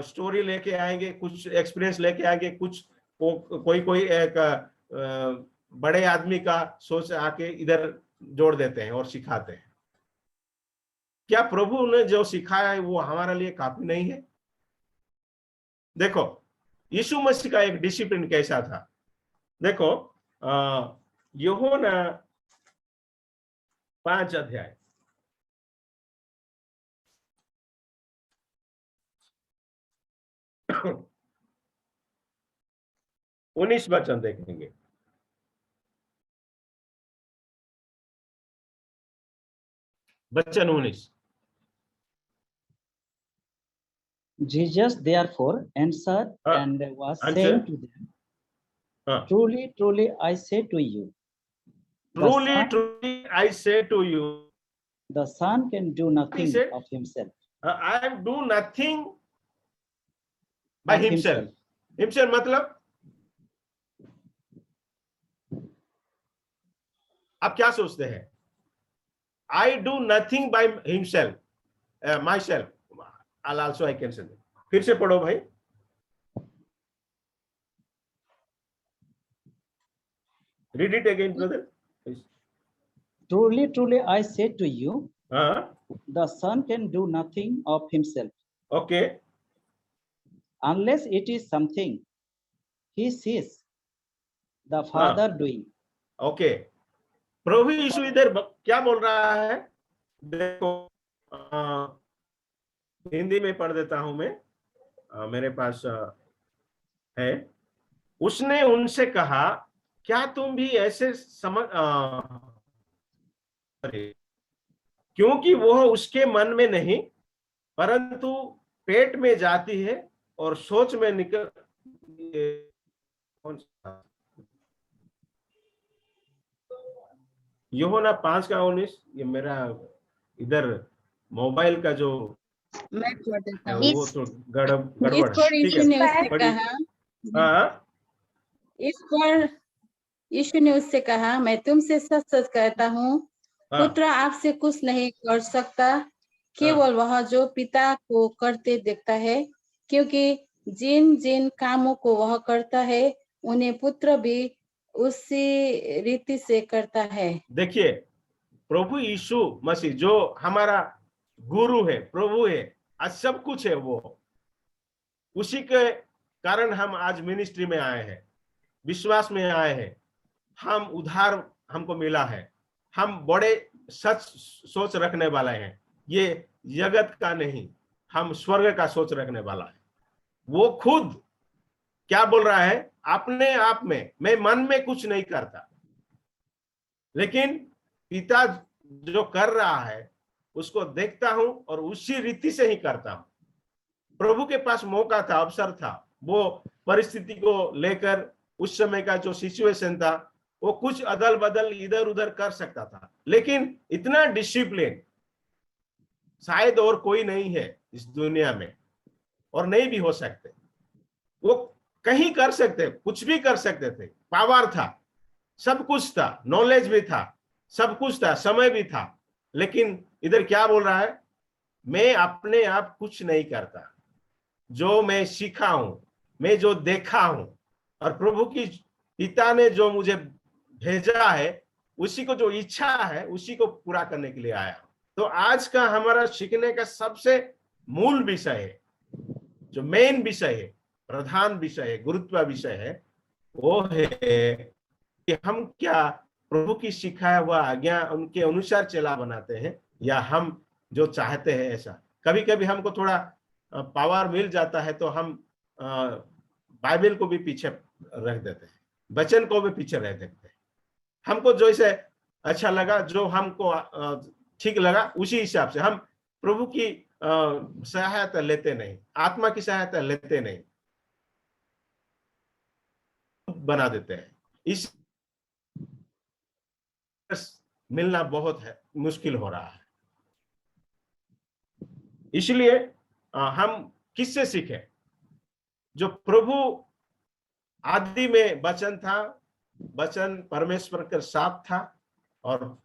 स्टोरी लेके आएंगे, कुछ एक्सपीरियंस लेके आएंगे, कुछ कोई एक बड़े आदमी का सोच आके इधर जोड़ देते हैं और सिखाते हैं। क्या प्रभु ने जो सिखाया है वो हमारे लिए काफी नहीं है? देखो यीशु मसीह का एक डिसिप्लिन कैसा था। देखो यूहन्ना 5 अध्याय 19 वचन देखेंगे। वचन 19। Jesus therefore answered and was saying to them, Truly, truly, I say to you, Truly, truly, I say to you, the Son can do nothing said, of himself. I do nothing by himself. Himself मतलब आप क्या सोचते हैं? I do nothing by himself, myself. Also I can say. फिर से पढ़ो भाई। Read it again, brother. Truly, truly, I say to you, the Son can do nothing of himself. Okay. Unless it is something he sees the Father doing. Okay. प्रभु यीशु इधर क्या बोल रहा है? देखो हिंदी में पढ़ देता हूं मैं, मेरे पास है। उसने उनसे कहा, क्या तुम भी ऐसे समझ, क्योंकि वह उसके मन में नहीं परंतु पेट में जाती है और सोच में निकल। यूहन्ना 5:19। ये मेरा इधर मोबाइल का जो मैं पढ़ देता हूँ। वो तो गड़बड़ इस पर है। यीशु ने उससे कहा, इस पर यीशु ने उससे कहा, मैं तुमसे सच सच कहता हूँ, पुत्र आपसे कुछ नहीं कर सकता, केवल वह जो पिता को करते देखता है, क्योंकि जिन जिन कामों को वह करता है उन्हें पुत्र भी उसी रीति से करता है। देखिए प्रभु यीशु मसीह जो हमारा गुरु है, प्रभु है, आज सब कुछ है, वो उसी के कारण हम आज मिनिस्ट्री में आए हैं, विश्वास में आए हैं, हम उद्धार हमको मिला है, हम बड़े सच सोच रखने वाले हैं, ये जगत का नहीं, हम स्वर्ग का सोच रखने वाला है। वो खुद क्या बोल रहा है, अपने आप में मैं मन में कुछ नहीं करता, लेकिन पिता जो कर रहा है उसको देखता हूं और उसी रीति से ही करता हूं। प्रभु के पास मौका था, अवसर था, वो परिस्थिति को लेकर उस समय का जो सिचुएशन था वो कुछ अदल बदल इधर उधर कर सकता था, लेकिन इतना डिसिप्लिन शायद और कोई नहीं है इस दुनिया में, और नहीं भी हो सकते। वो कहीं कर सकते, कुछ भी कर सकते थे, पावर था, सब कुछ था, नॉलेज भी था, सब कुछ था, समय भी था, लेकिन इधर क्या बोल रहा है, मैं अपने आप कुछ नहीं करता, जो मैं सीखा हूं, मैं जो देखा हूं, और प्रभु की पिता ने जो मुझे भेजा है, उसी को जो इच्छा है उसी को पूरा करने के लिए आया। तो आज का हमारा सीखने का सबसे मूल विषय है, जो मेन विषय है, प्रधान विषय है, गुरुत्व विषय है, वो है कि हम क्या प्रभु की सिखाया हुआ आज्ञा उनके अनुसार चला बनाते हैं, या हम जो चाहते हैं ऐसा। कभी कभी हमको थोड़ा पावर मिल जाता है तो हम बाइबल को भी पीछे रख देते हैं, वचन को भी पीछे रख देते हैं, हमको जो इसे अच्छा लगा, जो हमको ठीक लगा, उसी हिसाब से हम प्रभु की सहायता लेते नहीं, आत्मा की सहायता लेते नहीं, बना देते हैं। इस मिलना बहुत है, मुश्किल हो रहा है। इसलिए हम किससे सीखे, जो प्रभु आदि में वचन था, वचन परमेश्वर के साथ था और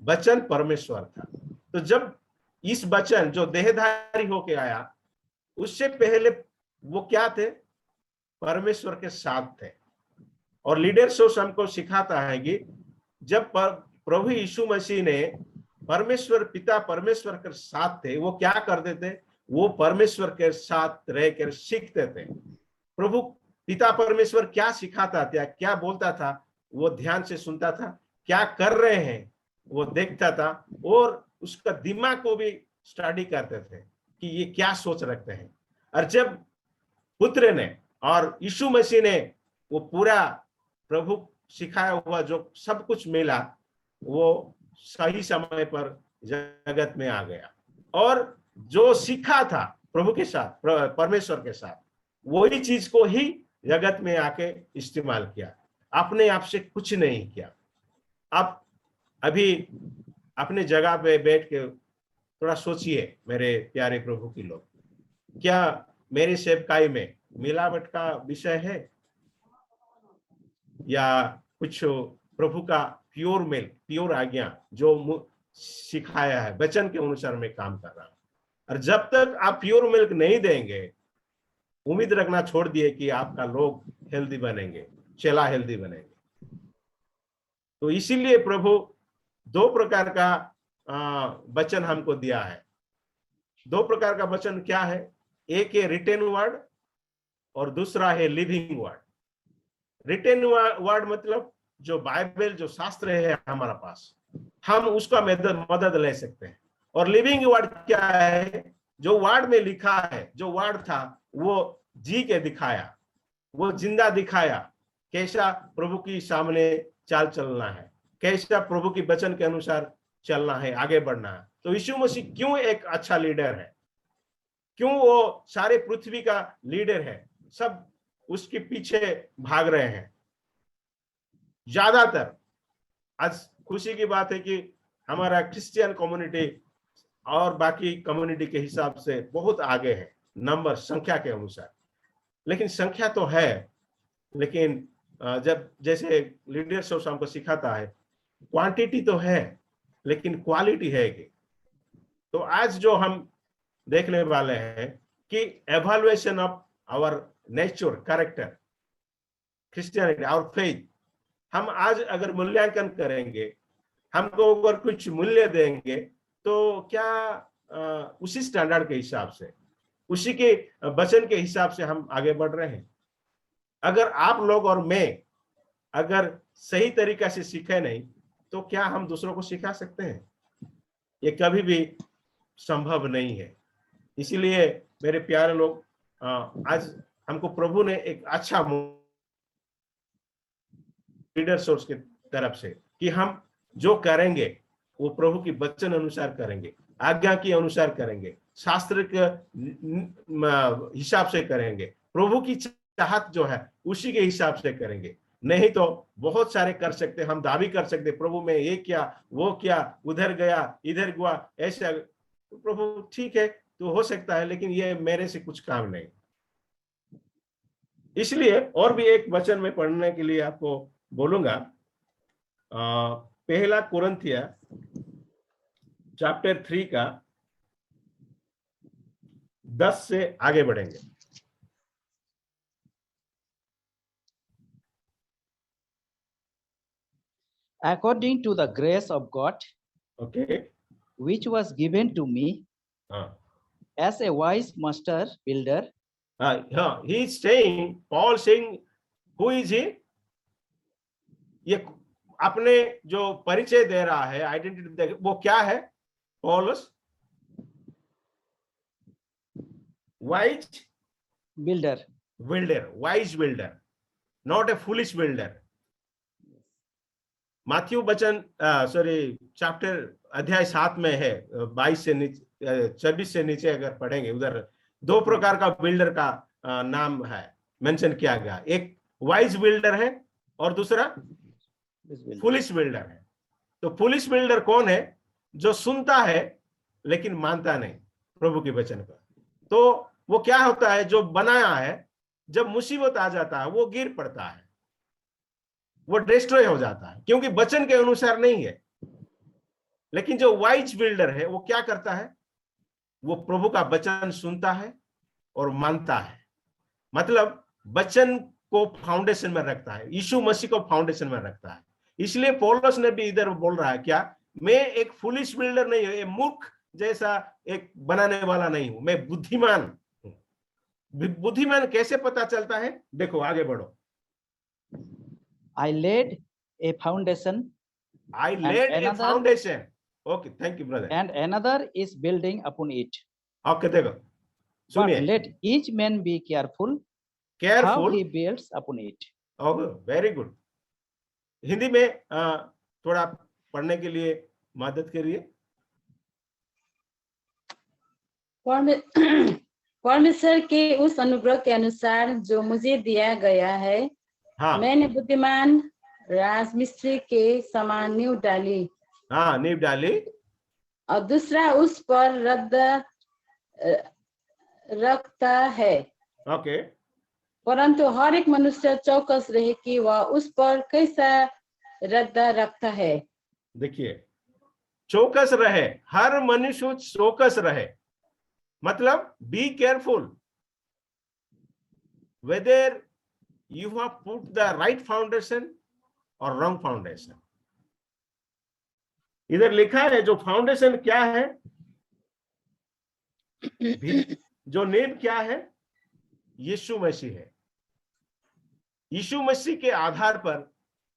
वचन परमेश्वर था। तो जब इस वचन जो देहधारी होके आया, उससे पहले वो क्या थे, परमेश्वर के साथ थे। और लीडरशिप हमको सिखाता है कि जब प्रभु यीशु मसीह ने परमेश्वर पिता परमेश्वर के साथ थे, वो क्या करते थे, वो परमेश्वर के साथ रहकर सीखते थे। प्रभु पिता परमेश्वर क्या सिखाता था, क्या बोलता था, वो ध्यान से सुनता था, क्या कर रहे हैं वो देखता था, और उसका दिमाग को भी स्टडी करते थे कि ये क्या सोच रखते हैं। और जब पुत्र ने और यीशु मसीह ने वो पूरा प्रभु सिखाया हुआ जो सब कुछ मिला, वो सही समय पर जगत में आ गया, और जो सीखा था प्रभु के साथ, परमेश्वर के साथ, वही चीज को ही जगत में आके इस्तेमाल किया, अपने आप से कुछ नहीं किया। आप अभी अपने जगह पे बैठ के थोड़ा सोचिए मेरे प्यारे प्रभु की लोग, क्या मेरी सेवकाई में मिलावट का विषय है, या कुछ प्रभु का प्योर मिल्क, प्योर आज्ञा जो सिखाया है वचन के अनुसार में काम कर रहा हूं। और जब तक आप प्योर मिल्क नहीं देंगे, उम्मीद रखना छोड़ दिए कि आपका लोग हेल्दी बनेंगे, चेला हेल्दी बनेंगे। तो इसीलिए प्रभु दो प्रकार का वचन हमको दिया है। दो प्रकार का वचन क्या है, एक है रिटेन वर्ड और दूसरा है लिविंग वर्ड। रिटेन वर्ड मतलब जो बाइबल, जो शास्त्र है हमारा पास, हम उसका मदद ले सकते हैं। और लिविंग वर्ड क्या है, जो वर्ड में लिखा है, जो वर्ड था वो जी के दिखाया, वो जिंदा दिखाया, कैसा प्रभु की सामने चाल चलना है, कैसा प्रभु की वचन के अनुसार चलना है, आगे बढ़ना है। तो यीशु मसीह क्यों एक अच्छा लीडर है, क्यों वो सारे पृथ्वी का लीडर है, सब उसके पीछे भाग रहे हैं। ज्यादातर आज खुशी की बात है कि हमारा क्रिश्चियन कम्युनिटी और बाकी कम्युनिटी के हिसाब से बहुत आगे है, नंबर संख्या के अनुसार। लेकिन संख्या तो है, लेकिन जब जैसे लीडरशिप हमको सिखाता है, क्वांटिटी तो है लेकिन क्वालिटी है कि। तो आज जो हम देखने वाले हैं कि evaluation of our nature, character, Christianity, our faith, हम आज अगर मूल्यांकन करेंगे, हमको अगर कुछ मूल्य देंगे, तो क्या उसी स्टैंडर्ड के हिसाब से, उसी के वचन के हिसाब से हम आगे बढ़ रहे हैं। अगर आप लोग और मैं अगर सही तरीका से सीखे नहीं, तो क्या हम दूसरों को सिखा सकते हैं? ये कभी भी संभव नहीं है। इसीलिए मेरे प्यारे लोग, आज हमको प्रभु ने एक अच्छा लीडर सोर्स की तरफ से कि हम जो करेंगे वो प्रभु की वचन अनुसार करेंगे, आज्ञा के अनुसार करेंगे, शास्त्र के हिसाब से करेंगे, प्रभु की चाहत जो है उसी के हिसाब से करेंगे। नहीं तो बहुत सारे कर सकते, हम दावी कर सकते प्रभु में ये किया, वो किया, उधर गया, इधर हुआ, ऐसा। तो प्रभु ठीक है तो हो सकता है, लेकिन ये मेरे से कुछ काम नहीं। इसलिए और भी एक वचन में पढ़ने के लिए आपको बोलूंगा। पहला कुरिन्थिया चैप्टर 3 का 10 से आगे बढ़ेंगे। According to the grace of God, okay, which was given to me as a wise master builder. He is saying, Paul saying, who is he? ये अपने जो परिचय दे रहा है, आइडेंटिटी, वो क्या है? पौलुस wise builder, wise builder, not a foolish builder. Matthew वचन चैप्टर अध्याय 7 में है, 22 से नीचे 26 से नीचे अगर पढ़ेंगे, उधर दो प्रकार का बिल्डर का नाम है मेंशन किया गया। एक वाइज बिल्डर है और दूसरा फुलिश बिल्डर है। तो फुलिश बिल्डर कौन है? जो सुनता है लेकिन मानता नहीं प्रभु के वचन का। तो वो क्या होता है? जो बनाया है, जब मुसीबत आ जाता है वो गिर पड़ता है, वो डिस्ट्रॉय हो जाता है, क्योंकि वचन के अनुसार नहीं है। लेकिन जो वाइज बिल्डर है वो क्या करता है? वो प्रभु का वचन सुनता है और मानता है, मतलब वचन को फाउंडेशन में रखता है, यीशु मसीह को फाउंडेशन में रखता है। इसलिए पौलुस ने भी इधर बोल रहा है, क्या मैं एक फुलिश बिल्डर नहीं हूं, मूर्ख जैसा एक बनाने वाला नहीं हूं, मैं बुद्धिमान हूं। बुद्धिमान कैसे पता चलता है? देखो आगे बढ़ो। I laid a foundation. I laid a foundation. Okay, thank you brother. And another is building upon it. Okay, देखो सुनिए। But let each man be careful how he builds upon it. Okay, very good. Hindi में थोड़ा पढ़ने के लिए मदद करिए। परमेश्वर के उस अनुग्रह के अनुसार जो मुझे दिया गया है, मैंने बुद्धिमान राजमिस्त्री के समान नींव डाली। नींव डाली। और दूसरा उस पर रखता है। ओके। परंतु हर एक मनुष्य चौकस रहे कि वह उस पर कैसा रद्दा रखता है। देखिए, चौकस रहे, हर मनुष्य चौकस रहे, मतलब be careful whether you have put the right foundation or wrong foundation. इधर लिखा है जो फाउंडेशन क्या है, जो नींव क्या है? यीशु मसीह है। यीशु मसीह के आधार पर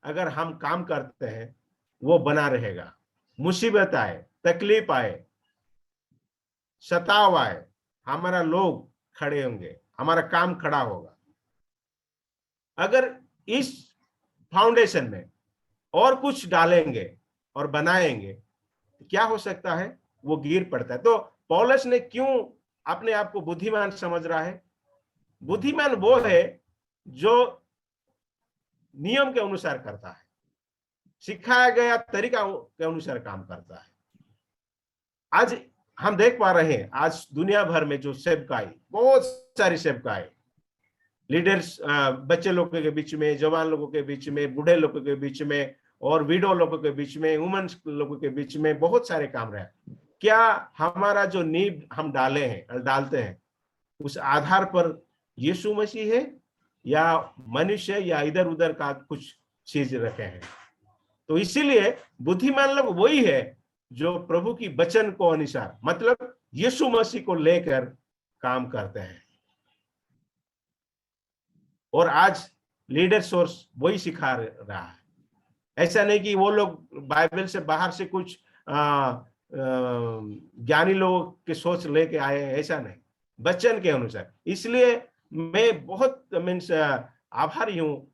अगर हम काम करते हैं वो बना रहेगा। मुसीबत आए, तकलीफ आए, सताव आए, हमारा लोग खड़े होंगे, हमारा काम खड़ा होगा। अगर इस फाउंडेशन में और कुछ डालेंगे और बनाएंगे तो क्या हो सकता है? वो गिर पड़ता है। तो पौलुस ने क्यों अपने आप को बुद्धिमान समझ रहा है? बुद्धिमान वो है जो नियम के अनुसार करता है, सिखाया गया तरीका के अनुसार काम करता है। आज हम देख पा रहे हैं, आज दुनिया भर में जो सेवकाई, बहुत सारी सेवकाई, लीडर्स, बच्चे लोगों के बीच में, जवान लोगों के बीच में, बूढ़े लोगों के बीच में, और विडो लोगों के बीच में, वुमेन्स लोगों के बीच में बहुत सारे काम रहे। क्या हमारा जो नींव हम डालते हैं उस आधार पर यीशु मसीह है या मनुष्य या इधर उधर का कुछ चीज रखे हैं? तो इसीलिए बुद्धिमान लोग वही है जो प्रभु की वचन को अनुसार, मतलब यीशु मसीह को लेकर काम करते हैं। और आज लीडर सोर्स वही सिखा रहा है। ऐसा नहीं कि वो लोग बाइबल से बाहर से कुछ ज्ञानी लोगों के सोच लेके आए हैं, ऐसा नहीं, वचन के अनुसार। इसलिए मैं बहुत मीन्स आभारी हूँ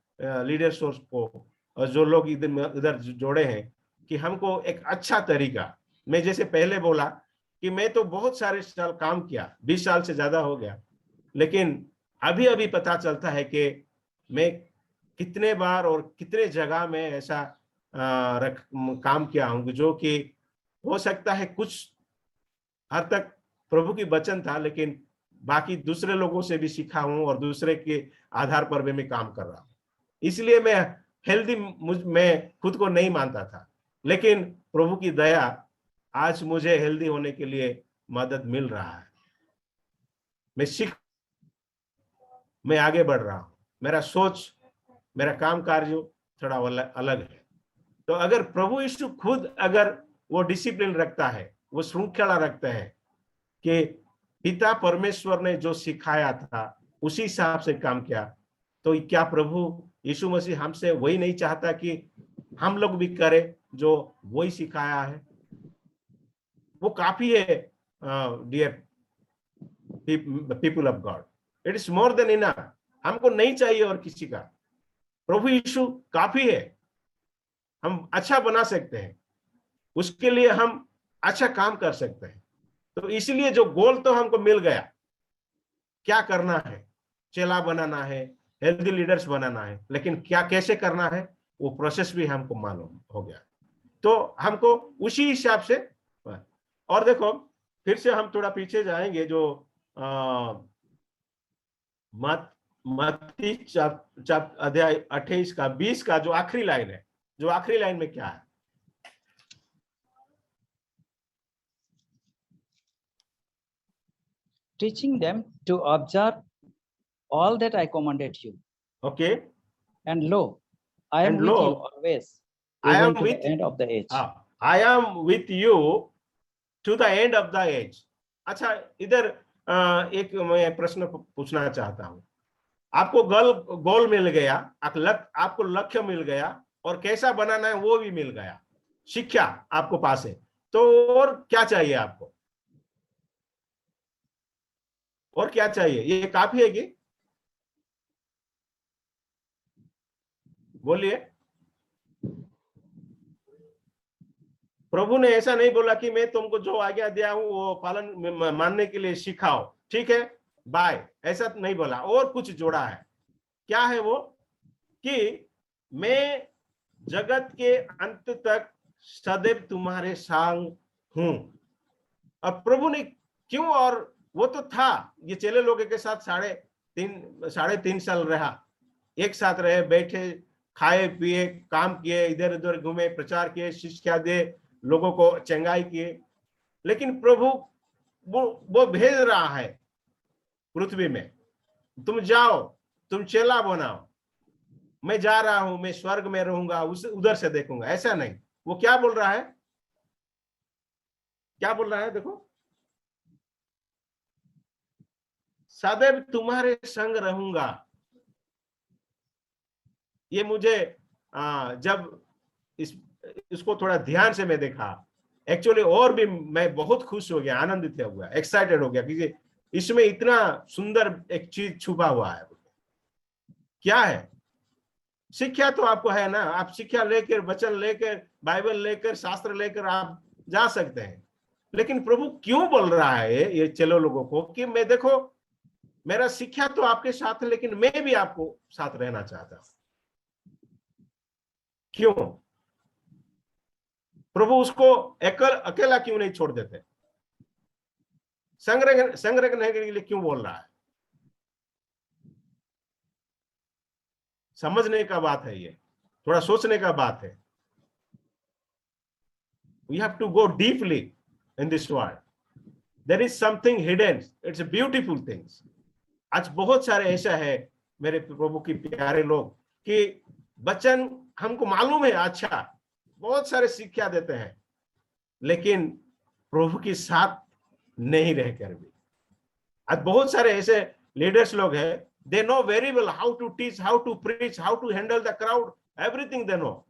लीडर सोर्स को और जो लोग इधर जोड़े हैं कि हमको एक अच्छा तरीका, मैं जैसे पहले बोला कि मैं तो बहुत सारे साल काम किया, 20 साल से ज्यादा हो गया, लेकिन अभी अभी पता चलता है कि मैं कितने बार और कितने जगह में ऐसा काम किया हूँ जो कि हो सकता है कुछ हद तक प्रभु की वचन था, लेकिन बाकी दूसरे लोगों से भी सीखा हूँ और दूसरे के आधार पर भी मैं काम कर रहा हूँ। इसलिए मैं हेल्दी मैं खुद को नहीं मानता था, लेकिन प्रभु की दया आज मुझे हेल्दी होने के लिए मदद मिल रहा है। मैं आगे बढ़ रहा हूँ, मेरा सोच, मेरा काम कार्य थोड़ा अलग है। तो अगर प्रभु यीशु खुद अगर वो डिसिप्लिन रखता है, वो श्रृंखला रखते हैं कि पिता परमेश्वर ने जो सिखाया था उसी हिसाब से काम किया, तो क्या प्रभु यीशु मसीह हमसे वही नहीं चाहता कि हम लोग भी करें जो वही सिखाया है? वो काफी है dear people of God, it is more than enough. हमको नहीं चाहिए और किसी का, प्रभु यीशु काफी है, हम अच्छा बना सकते हैं, उसके लिए हम अच्छा काम कर सकते हैं। तो इसलिए जो गोल तो हमको मिल गया, क्या करना है, चेला बनाना है, हेल्दी लीडर्स बनाना है, लेकिन क्या कैसे करना है वो प्रोसेस भी हमको मालूम हो गया। तो हमको उसी हिसाब से, और देखो फिर से हम थोड़ा पीछे जाएंगे, जो मत्ती अध्याय 28 का 20 का जो आखिरी लाइन है, जो आखिरी लाइन में क्या है? Teaching them to observe all that I commanded you. Okay. And lo, I am with you always, even to the end of the age. I am with you to the end of the age. अच्छा, इधर एक मैं प्रश्न पूछना चाहता हूँ। आपको गोल मिल गया, आपको लक्ष्य मिल गया, और कैसा बनाना है वो भी मिल गया, शिक्षा आपको पास है, तो और क्या चाहिए आपको? और क्या चाहिए? ये काफी है कि? बोलिए। प्रभु ने ऐसा नहीं बोला कि मैं तुमको जो आज्ञा दिया हूं वो पालन मानने के लिए सिखाओ, ठीक है बाय, ऐसा नहीं बोला, और कुछ जोड़ा है। क्या है वो? कि मैं जगत के अंत तक सदैव तुम्हारे संग हूं। अब प्रभु ने क्यों, और वो तो था, ये चेले लोगों के साथ साढ़े तीन साल रहा, एक साथ रहे, बैठे, खाए पिए, काम किए, इधर उधर घूमे, प्रचार किए, शिक्षा दे, लोगों को चंगाई किए, लेकिन प्रभु वो भेज रहा है पृथ्वी में, तुम जाओ, तुम चेला बनाओ, मैं जा रहा हूं, मैं स्वर्ग में रहूंगा, उधर से देखूंगा, ऐसा नहीं। वो क्या बोल रहा है? क्या बोल रहा है? देखो, सदैव तुम्हारे संग रहूंगा। ये मुझे जब इसको थोड़ा ध्यान से मैं देखा, एक्चुअली और भी मैं बहुत खुश हो गया, आनंदित हो गया, एक्साइटेड हो गया कि इसमें इतना सुंदर एक चीज छुपा हुआ है। क्या है? शिक्षा तो आपको है ना, आप शिक्षा लेकर, वचन लेकर, बाइबल लेकर, शास्त्र लेकर आप जा सकते हैं, लेकिन प्रभु क्यों बोल रहा है ये चलो लोगों को कि मैं देखो, मेरा शिक्षा तो आपके साथ है, लेकिन मैं भी आपको साथ रहना चाहता हूं। क्यों? प्रभु उसको अकेला क्यों नहीं छोड़ देते? संग रखने के लिए क्यों बोल रहा है? समझने का बात है, ये थोड़ा सोचने का बात है। We have to go deeply in this world. There is something hidden. It's a beautiful things. आज बहुत सारे ऐसा है मेरे प्रभु की प्यारे लोग कि वचन हमको मालूम है, अच्छा बहुत सारे शिक्षा देते हैं, लेकिन प्रभु के साथ नहीं रहकर भी। आज बहुत सारे ऐसे लीडर्स लोग हैं, they know very well how to teach, how to preach, how to handle the crowd, everything they know,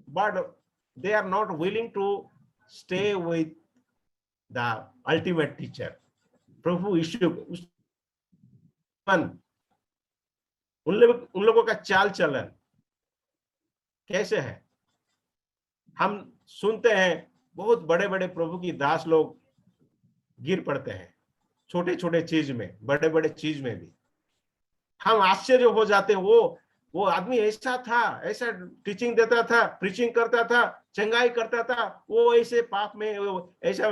but they are not willing to stay with the ultimate teacher, प्रभु यीशु। उन लोगों का चाल चलन कैसे है। हम सुनते हैं बहुत बड़े बड़े प्रभु की दास लोग गिर पड़ते हैं, छोटे छोटे चीज में, बड़े बड़े चीज में भी। हम आश्चर्य हो जाते हैं, वो आदमी ऐसा था, ऐसा टीचिंग देता था, प्रीचिंग करता था, चंगाई करता था, वो ऐसे पाप में, ऐसा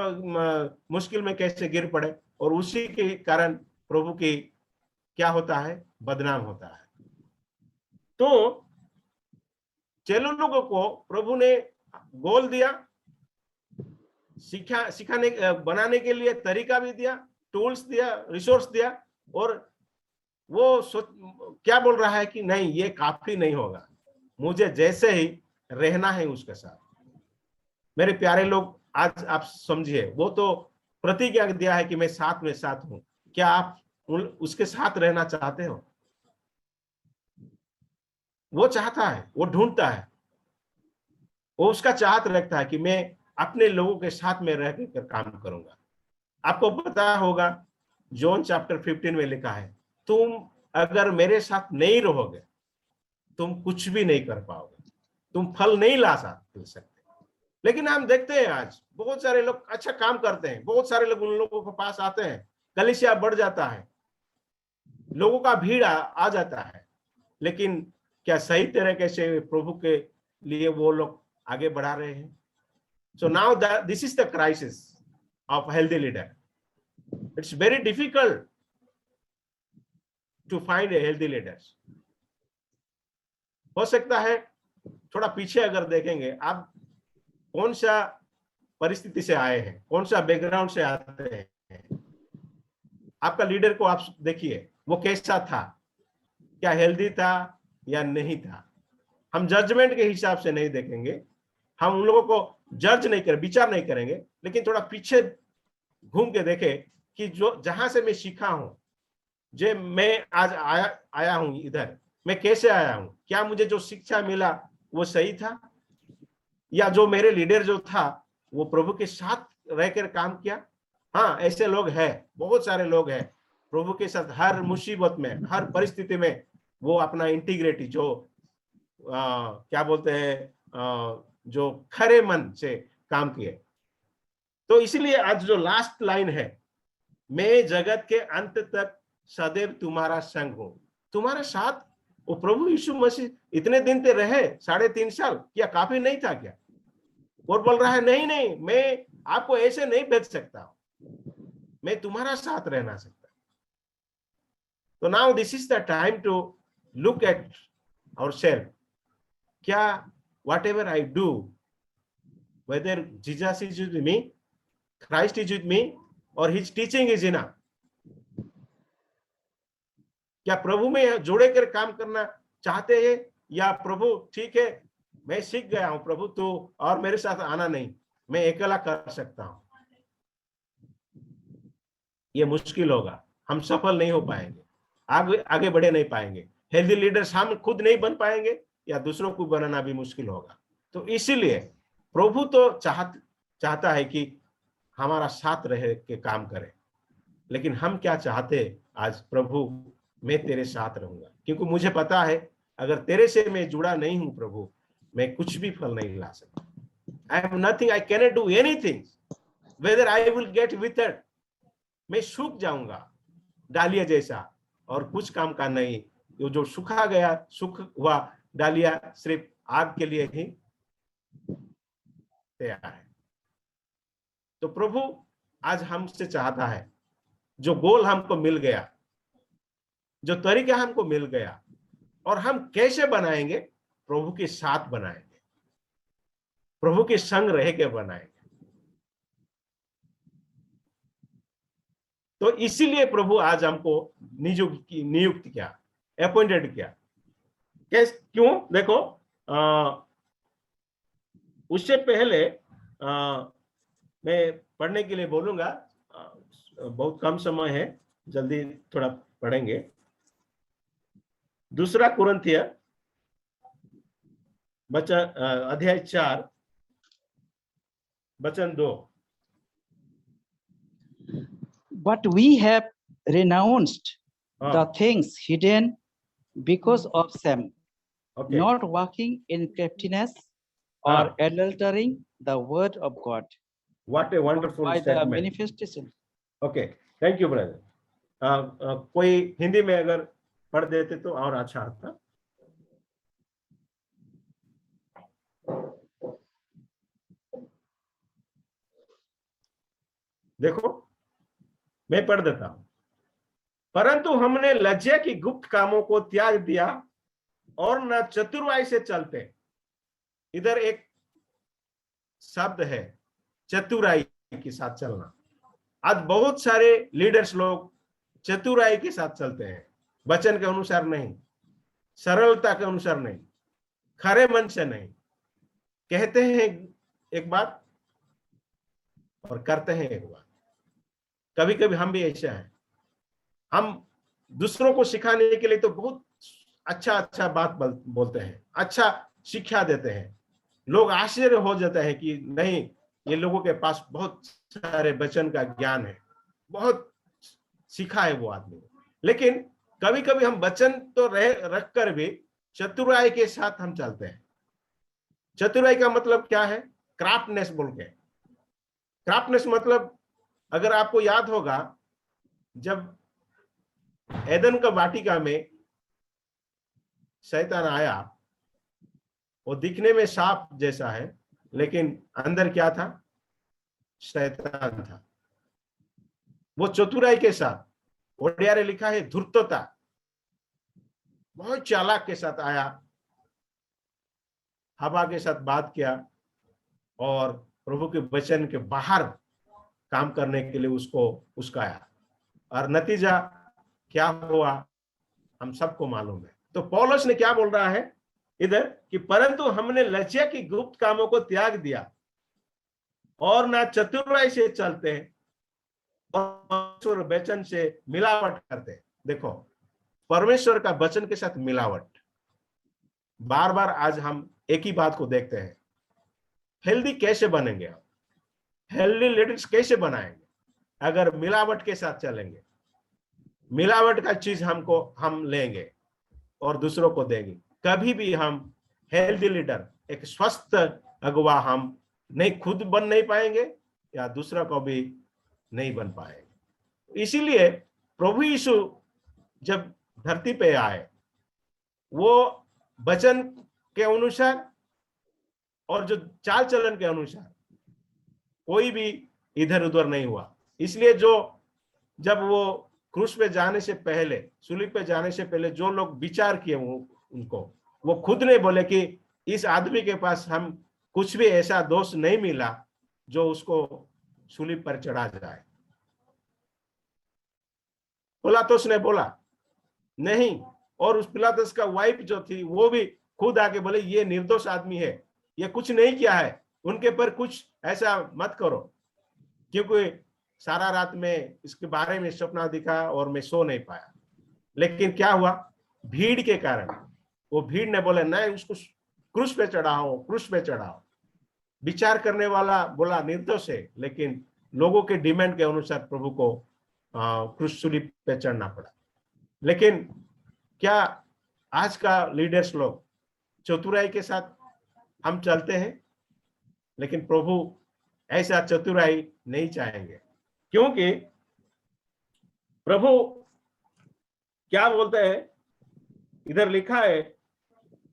मुश्किल में कैसे गिर पड़े। और उसी के कारण प्रभु की क्या होता है, बदनाम होता है। तो चेलों लोगों को प्रभु ने गोल दिया, सिखाने बनाने के लिए तरीका भी दिया, टूल्स दिया, रिसोर्स दिया, और वो क्या बोल रहा है कि नहीं, ये काफी नहीं होगा, मुझे जैसे ही रहना है उसके साथ। मेरे प्यारे लोग, आज आप समझिए, वो तो प्रतिज्ञा दिया है कि मैं साथ में साथ हूं। क्या आप उसके साथ रहना चाहते हो? वो चाहता है, वो ढूंढता है, वो उसका चाहत रखता है कि मैं अपने लोगों के साथ में रह कर काम करूंगा। आपको पता होगा जॉन चैप्टर 15 में लिखा है, तुम अगर मेरे साथ नहीं रहोगे तुम कुछ भी नहीं कर पाओगे, तुम फल नहीं ला सकते। लेकिन हम देखते हैं आज बहुत सारे लोग अच्छा काम करते हैं, बहुत सारे लोग उन लोगों के पास आते हैं, कलीसिया बढ़ जाता है, लोगों का भीड़ आ जाता है, लेकिन क्या सही तरीके से प्रभु के लिए वो लोग आगे बढ़ा रहे हैं? So now this is the crisis of healthy leader. It's very difficult to find a healthy leaders. हो सकता है थोड़ा पीछे अगर देखेंगे, आप कौन सा परिस्थिति से आए हैं, कौन सा बैकग्राउंड से आते हैं, आपका लीडर को आप देखिए, वो कैसा था, क्या हेल्दी था या नहीं था। हम जजमेंट के हिसाब से नहीं देखेंगे, हम उन लोगों को जज नहीं करें, विचार नहीं करेंगे, लेकिन थोड़ा पीछे घूम के देखे कि जो जहां से मैं सीखा हूं, जो मैं आज आया हूं इधर, मैं कैसे आया हूं, क्या मुझे जो शिक्षा मिला वो सही था, या जो मेरे लीडर जो था वो प्रभु के साथ रहकर काम किया। हाँ, ऐसे लोग हैं, बहुत सारे लोग हैं प्रभु के साथ हर मुसीबत में, हर परिस्थिति में वो अपना इंटीग्रिटी, जो क्या बोलते हैं, जो खरे मन से काम किए। तो इसलिए आज जो लास्ट लाइन है, मैं जगत के अंत तक सदैव तुम्हारा संग हूं, तुम्हारे साथ। वो प्रभु यीशु मसीह इतने दिन ते रहे, 3.5 साल, क्या काफी नहीं था क्या? और बोल रहा है नहीं नहीं, मैं आपको ऐसे नहीं भेज सकता, मैं तुम्हारा साथ रहना सकता। तो now this is the time to look at ourselves. क्या whatever I do, whether Jesus is with me, Christ is with me, or his teaching is enough? क्या प्रभु में जोड़े कर काम करना चाहते हैं, या प्रभु ठीक है मैं सीख गया हूं, प्रभु तो और मेरे साथ आना नहीं, मैं अकेला कर सकता हूं? ये मुश्किल होगा, हम सफल नहीं हो पाएंगे, आगे बढ़े नहीं पाएंगे। हेल्दी लीडर्स हम खुद नहीं बन पाएंगे, या दूसरों को बनाना भी मुश्किल होगा। तो इसीलिए प्रभु तो चाहता है कि हमारा साथ रह के काम करे, लेकिन हम क्या चाहते? आज प्रभु मैं तेरे साथ रहूंगा, क्योंकि मुझे पता है अगर तेरे से मैं जुड़ा नहीं हूं प्रभु, मैं कुछ भी फल नहीं ला सकता। I have nothing, I can not do anything, whether I will get withered, मैं सूख जाऊंगा डालिया जैसा, और कुछ काम का नहीं। जो सूखा गया, सूख हुआ डालिया सिर्फ आग के लिए ही तैयार है। तो प्रभु आज हमसे चाहता है, जो गोल हमको मिल गया, जो तरीका हमको मिल गया, और हम कैसे बनाएंगे? प्रभु के साथ बनाएंगे, प्रभु के संग रह के बनाएंगे। तो इसीलिए प्रभु आज हमको नियुक्त किया, अपॉइंटेड किया। क्यों? देखो, उससे पहले मैं पढ़ने के लिए बोलूंगा, बहुत कम समय है, जल्दी थोड़ा पढ़ेंगे। 2 कुरिन्थिय अध्याय 4 वचन 2। But we have renounced the things hidden because of Sam, Okay. not walking in craftiness or adultering the word of God. What a wonderful By the statement. manifestation. Okay, thank you brother. कोई हिंदी में अगर पढ़ देते तो और अच्छा होता। देखो मैं पढ़ देता हूं। परंतु हमने लज्जा की गुप्त कामों को त्याग दिया और न चतुराई से चलते। इधर एक शब्द है चतुराई के साथ चलना। आज बहुत सारे लीडर्स लोग चतुराई के साथ चलते हैं, वचन के अनुसार नहीं, सरलता के अनुसार नहीं, खरे मन से नहीं, कहते हैं एक बात और करते हैं एक बात। कभी कभी हम भी ऐसे हैं, हम दूसरों को सिखाने के लिए तो बहुत अच्छा अच्छा बात बोलते हैं, अच्छा शिक्षा देते हैं, लोग आश्चर्य हो जाते हैं कि नहीं, ये लोगों के पास बहुत सारे वचन का ज्ञान है, बहुत सीखा है वो आदमी। लेकिन कभी कभी हम वचन तो रख कर भी चतुराई के साथ हम चलते हैं। चतुराई का मतलब क्या है? क्राफ्टनेस बोल के। क्राफ्टनेस मतलब अगर आपको याद होगा, जब एदन का वाटिका में शैतान आया, वो दिखने में सांप जैसा है, लेकिन अंदर क्या था? शैतान था। वो चतुराई के साथ, ओडिया रे लिखा है धूर्तता, बहुत चालाक के साथ आया, हवा के साथ बात किया और प्रभु के वचन के बाहर काम करने के लिए उसको उस्काया, और नतीजा क्या हुआ हम सबको मालूम है। तो पौलुस ने क्या बोल रहा है इधर कि परंतु हमने लज्जा की गुप्त कामों को त्याग दिया और ना चतुराई से चलते और वचन से मिलावट करते। देखो, परमेश्वर का वचन के साथ मिलावट, बार बार आज हम एक ही बात को देखते हैं। हेल्दी कैसे बनेंगे आप? हेल्दी लीडर्स कैसे बनाएंगे? अगर मिलावट के साथ चलेंगे, मिलावट का चीज हम लेंगे और दूसरों को देंगे, कभी भी हम हेल्दी लीडर, एक स्वस्थ अगुवा हम नहीं खुद बन नहीं पाएंगे या दूसरा को भी नहीं बन पाएंगे। इसीलिए प्रभु यीशु जब धरती पे आए, वो वचन के अनुसार और जो चाल चलन के अनुसार कोई भी इधर उधर नहीं हुआ। इसलिए जब वो क्रूस पे जाने से पहले, सूली पे जाने से पहले जो लोग विचार किए उनको, वो खुद ने बोले कि इस आदमी के पास हम कुछ भी ऐसा दोष नहीं मिला जो उसको सूली पर चढ़ा जाए। पिलातुस ने बोला नहीं, और उस पिलातुस का वाइफ जो थी वो भी खुद आके बोले ये निर्दोष आदमी है, ये कुछ नहीं किया है, उनके पर कुछ ऐसा मत करो, क्योंकि सारा रात में इसके बारे में सपना दिखा और मैं सो नहीं पाया। लेकिन क्या हुआ? भीड़ के कारण वो भीड़ ने बोले नहीं, उसको क्रूस पे चढ़ाओ, क्रूस पे चढ़ाओ। विचार करने वाला बोला निर्दोष है, लेकिन लोगों के डिमांड के अनुसार प्रभु को क्रूस सूली पे चढ़ना पड़ा। लेकिन क्या आज का लीडर्स लोग चतुराई के साथ हम चलते हैं? लेकिन प्रभु ऐसा चतुराई नहीं चाहेंगे, क्योंकि प्रभु क्या बोलते हैं? इधर लिखा है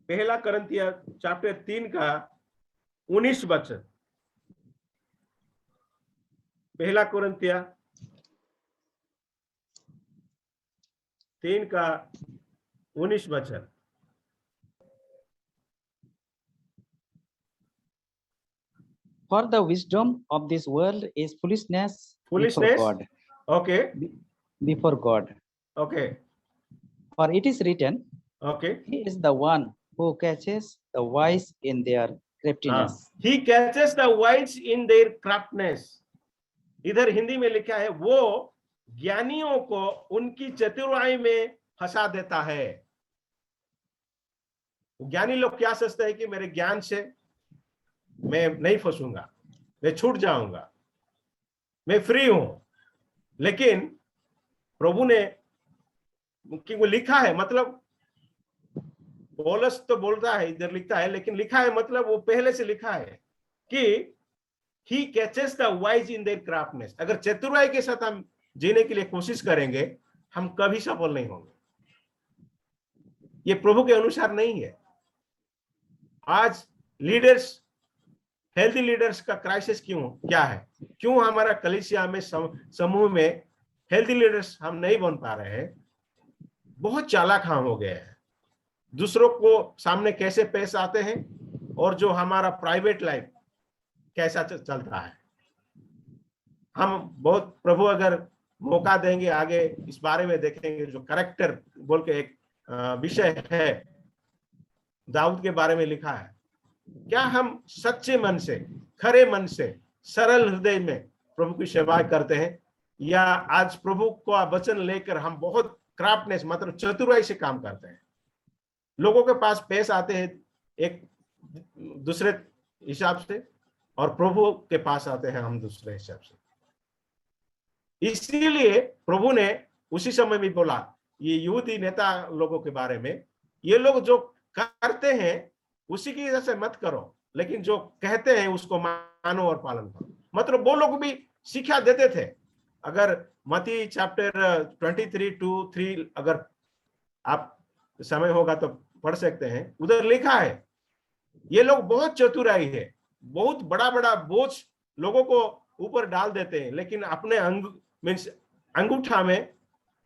पहला करंथिया चैप्टर 3 का 19 वचन। पहला कोरिन्थिया 3 का 19 वचन। For the wisdom of this world is foolishness before God. Okay. Before God. Okay. For it is written, okay, He is the one who catches the wise in their craftiness. He catches the wise in their craftiness. इधर हिंदी में लिखा है वो ज्ञानियों को उनकी चतुराई में फंसा देता है। ज्ञानी लोग क्या सोचते हैं कि मेरे ज्ञान से मैं नहीं फंसूंगा, मैं छूट जाऊंगा, मैं फ्री हूं। लेकिन प्रभु ने, कि वो लिखा है, मतलब पौलुस तो बोलता है, इधर लिखता है, लेकिन लिखा है मतलब वो पहले से लिखा है कि he catches the wise in their craftiness। अगर चतुराई के साथ हम जीने के लिए कोशिश करेंगे, हम कभी सफल नहीं होंगे। ये प्रभु के अनुसार नहीं है। आज लीडर्स, हेल्थी लीडर्स का क्राइसिस क्या है? क्यों हमारा कलीसिया में समूह में हेल्थी लीडर्स हम नहीं बन पा रहे हैं? बहुत चालाक हम हो गए हैं। दूसरों को सामने कैसे पेश आते हैं और जो हमारा प्राइवेट लाइफ कैसा चलता है। हम बहुत, प्रभु अगर मौका देंगे आगे इस बारे में देखेंगे। जो कैरेक्टर बोल के एक विषय है, दाऊद के बारे में लिखा है। क्या हम सच्चे मन से, खरे मन से, सरल हृदय में प्रभु की सेवा करते हैं, या आज प्रभु का वचन लेकर हम बहुत क्राफ्टनेस मतलब चतुराई से काम करते हैं? लोगों के पास पेश आते हैं एक दूसरे हिसाब से और प्रभु के पास आते हैं हम दूसरे हिसाब से। इसीलिए प्रभु ने उसी समय भी बोला ये यहूदी नेता लोगों के बारे में, ये लोग जो करते हैं उसी की वजह से मत करो, लेकिन जो कहते हैं उसको मानो और पालन करो। मतलब वो लोग भी शिक्षा देते थे। अगर मत्ती चैप्टर 23:2-3 अगर आप समय होगा तो पढ़ सकते हैं, उधर लिखा है ये लोग बहुत चतुराई है, बहुत बड़ा बड़ा बोझ लोगों को ऊपर डाल देते हैं, लेकिन अपने अंगूठा में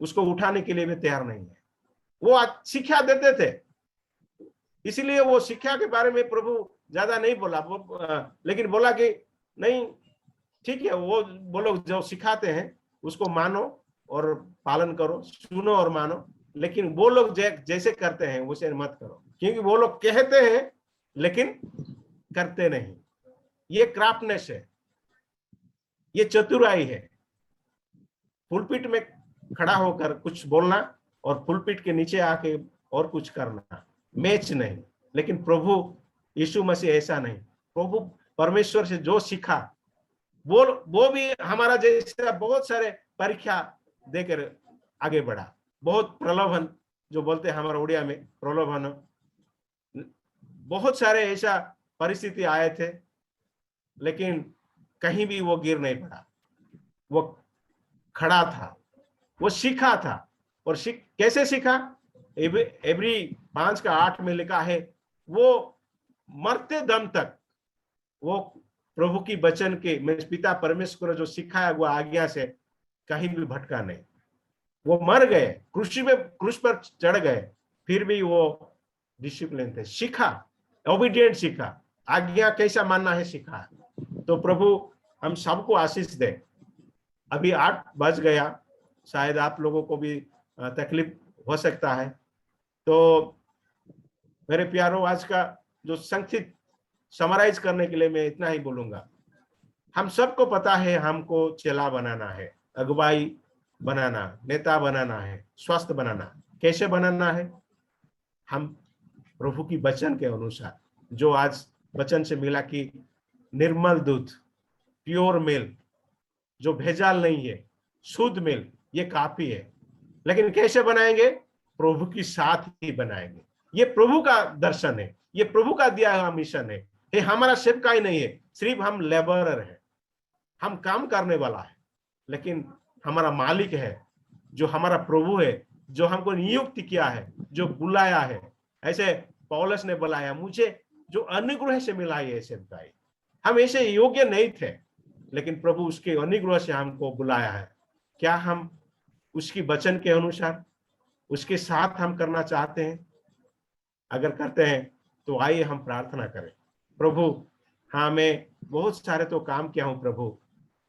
उसको उठाने के लिए भी तैयार नहीं है। वो शिक्षा देते थे, इसलिए वो शिक्षा के बारे में प्रभु ज्यादा नहीं बोला, लेकिन बोला कि नहीं ठीक है, वो लोग जो सिखाते हैं उसको मानो और पालन करो, सुनो और मानो, लेकिन वो लोग जैसे करते हैं वैसे मत करो, क्योंकि वो लोग कहते हैं लेकिन करते नहीं। ये क्राफ्टनेस है, ये चतुराई है। पुलपिट में खड़ा होकर कुछ बोलना और पुलपिट के नीचे आके और कुछ करना, मैच नहीं। लेकिन प्रभु यीशु मसीह ऐसा नहीं। प्रभु परमेश्वर से जो सीखा वो भी हमारा जैसा बहुत सारे परीक्षा देकर आगे बढ़ा। बहुत प्रलोभन, जो बोलते हैं हमारा उड़िया में प्रलोभन, बहुत सारे ऐसा परिस्थिति आए थे, लेकिन कहीं भी वो गिर नहीं पड़ा। वो खड़ा था, वो सीखा था। और कैसे सीखा? एब्री 5:8 में लिखा है वो मरते दम तक वो प्रभु की वचन के पिता परमेश्वर जो सिखाया वो आज्ञा से कहीं भी भटका नहीं। वो मर गए, क्रूस पर चढ़ गए, फिर भी वो डिसिप्लिन थे, सीखा, ओबीडिएंट सीखा, आज्ञा कैसा मानना है सीखा। तो प्रभु हम सबको आशीष दे। अभी 8 बज गया, शायद आप लोगों को भी तकलीफ हो सकता है। तो मेरे प्यारों, आज का जो संक्षिप्त समराइज करने के लिए मैं इतना ही बोलूंगा। हम सबको पता है हमको चेला बनाना है, अगुवाई बनाना, नेता बनाना है, स्वस्थ बनाना। कैसे बनाना है? हम प्रभु की वचन के अनुसार, जो आज वचन से मिला कि निर्मल दूध, प्योर मिल्क, जो भेजाल नहीं है, शुद्ध मिल्क, ये काफी है। लेकिन कैसे बनाएंगे? प्रभु की साथ ही बनाएंगे। ये प्रभु का दर्शन है, ये प्रभु का दिया हुआ मिशन है। ये हमारा सेवकाई नहीं है, सिर्फ हम लेबरर है, हम काम करने वाला है। लेकिन हमारा मालिक है, जो हमारा प्रभु है, जो हमको नियुक्त किया है, जो बुलाया है। ऐसे पौलुस ने बुलाया, मुझे जो अनुग्रह से मिला ये सेवकाई। हम ऐसे योग्य नहीं थे, लेकिन प्रभु उसके अनुग्रह से हमको बुलाया है। क्या हम उसकी वचन के अनुसार उसके साथ हम करना चाहते हैं? अगर करते हैं तो आइए हम प्रार्थना करें। प्रभु, हाँ, मैं बहुत सारे तो काम किया हूं प्रभु,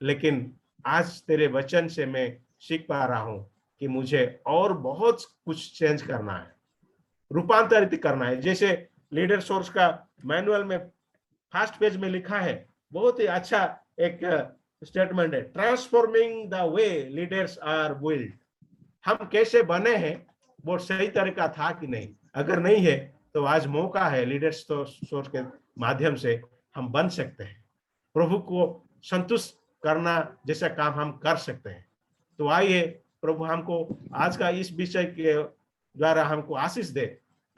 लेकिन आज तेरे वचन से मैं सीख पा रहा हूं कि मुझे और बहुत कुछ चेंज करना है, रूपांतरित करना है। जैसे लीडर सोर्स का मैनुअल में फर्स्ट पेज में लिखा है, बहुत ही अच्छा एक स्टेटमेंट है, transforming the way leaders are build. हम कैसे बने हैं वो सही तरीका था कि नहीं? अगर नहीं है तो आज मौका है, लीडर्स सोर्स के माध्यम से हम बन सकते हैं, प्रभु को संतुष्ट करना जैसा काम हम कर सकते हैं। तो आइए प्रभु हमको आज का इस विषय के द्वारा हमको आशीष दे,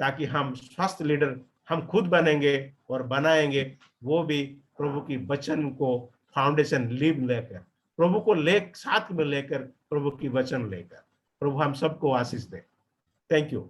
ताकि हम स्वस्थ लीडर हम खुद बनेंगे और बनाएंगे, वो भी प्रभु की वचन को फाउंडेशन लीव लेकर, प्रभु को साथ में लेकर, प्रभु की वचन लेकर। प्रभु हम सबको आशीष दे। Thank you.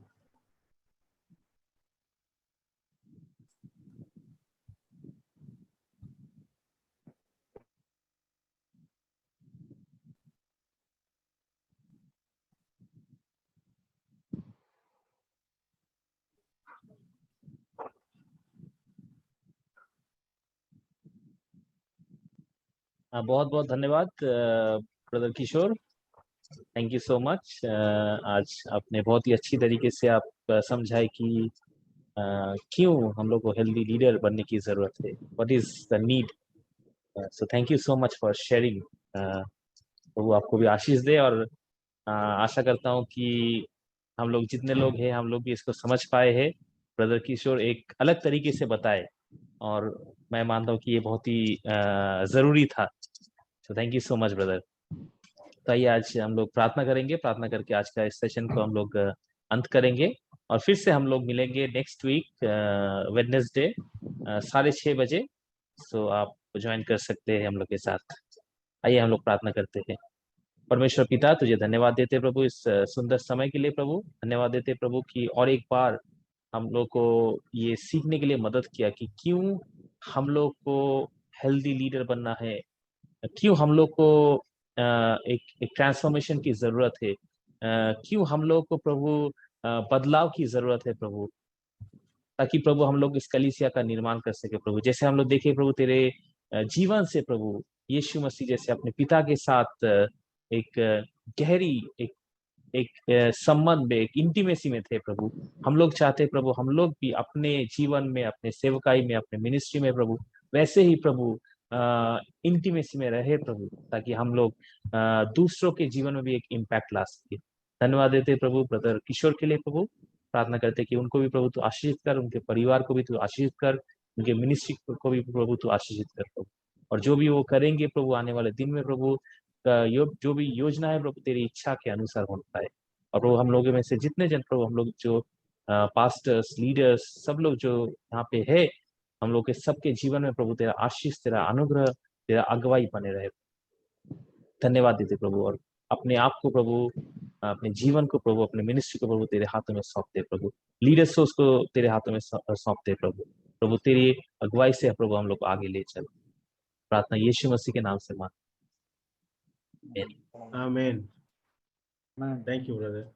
बहुत बहुत धन्यवाद brother Kishore, thank you so much. आज आपने बहुत ही अच्छी तरीके से आप समझाए कि क्यों हम लोग को हेल्दी लीडर बनने की जरूरत है, what is the need. So thank you so much for sharing. तो वो आपको भी आशीष दे, और आशा करता हूँ कि हम लोग जितने लोग हैं हम लोग भी इसको समझ पाए हैं। ब्रदर किशोर एक अलग तरीके से बताए और मैं मानता हूँ कि ये बहुत ही जरूरी था। तो thank you so much brother. तो आइए आज हम लोग प्रार्थना करेंगे, प्रार्थना करके आज का इस सेशन को हम लोग अंत करेंगे और फिर से हम लोग मिलेंगे नेक्स्ट वीक वेडनेसडे 6:30 बजे। सो आप ज्वाइन कर सकते हैं हम लोग के साथ। आइए हम लोग प्रार्थना करते हैं। परमेश्वर पिता, तुझे धन्यवाद देते प्रभु इस सुंदर समय के लिए। प्रभु धन्यवाद देते प्रभु कि और एक बार हम लोग को ये सीखने के लिए मदद किया कि क्यों हम लोग को हेल्दी लीडर बनना है, क्यों हम लोग को एक ट्रांसफॉर्मेशन की जरूरत है, क्यों हम लोग को प्रभु बदलाव की जरूरत है प्रभु, ताकि प्रभु हम लोग इस कलीसिया का निर्माण कर सके प्रभु। जैसे हम लोग देखे प्रभु तेरे जीवन से प्रभु यीशु मसीह जैसे अपने पिता के साथ एक गहरी एक संबंध में, एक इंटीमेसी में थे प्रभु। हम लोग चाहते प्रभु हम लोग भी अपने जीवन में, अपने सेवकाई में, अपने मिनिस्ट्री में प्रभु वैसे ही प्रभु इंटीमेसी में रहे प्रभु, ताकि हम लोग दूसरों के जीवन में भी एक इम्पैक्ट ला सके। धन्यवाद देते प्रभु ब्रदर किशोर के लिए प्रभु। प्रार्थना करते कि उनको भी प्रभु तू आशीषित कर, उनके परिवार को भी तू आशीषित कर, उनके मिनिस्ट्री को भी प्रभु तू आशीषित कर प्रभु। और जो भी वो करेंगे प्रभु आने वाले दिन में प्रभु जो भी योजना है प्रभु तेरी इच्छा के अनुसार हो पाए। और प्रभु हम लोगों में से जितने जन प्रभु हम लोग जो पास्टर्स, लीडर्स, सब लोग जो यहाँ पे है, हम लोग के सबके जीवन में प्रभु तेरा आशीष, तेरा अनुग्रह, तेरा अगुवाई बने रहे। धन्यवाद देते प्रभु और अपने आप को प्रभु, अपने जीवन को प्रभु, अपने मिनिस्ट्री को प्रभु तेरे हाथों में सौंपते प्रभु, लीडर्स को तेरे हाथों में सौंपते प्रभु। प्रभु तेरी अगुवाई से प्रभु हम लोग आगे ले चल। प्रार्थना यीशु मसीह के नाम से मान। आमीन। Thank you brother.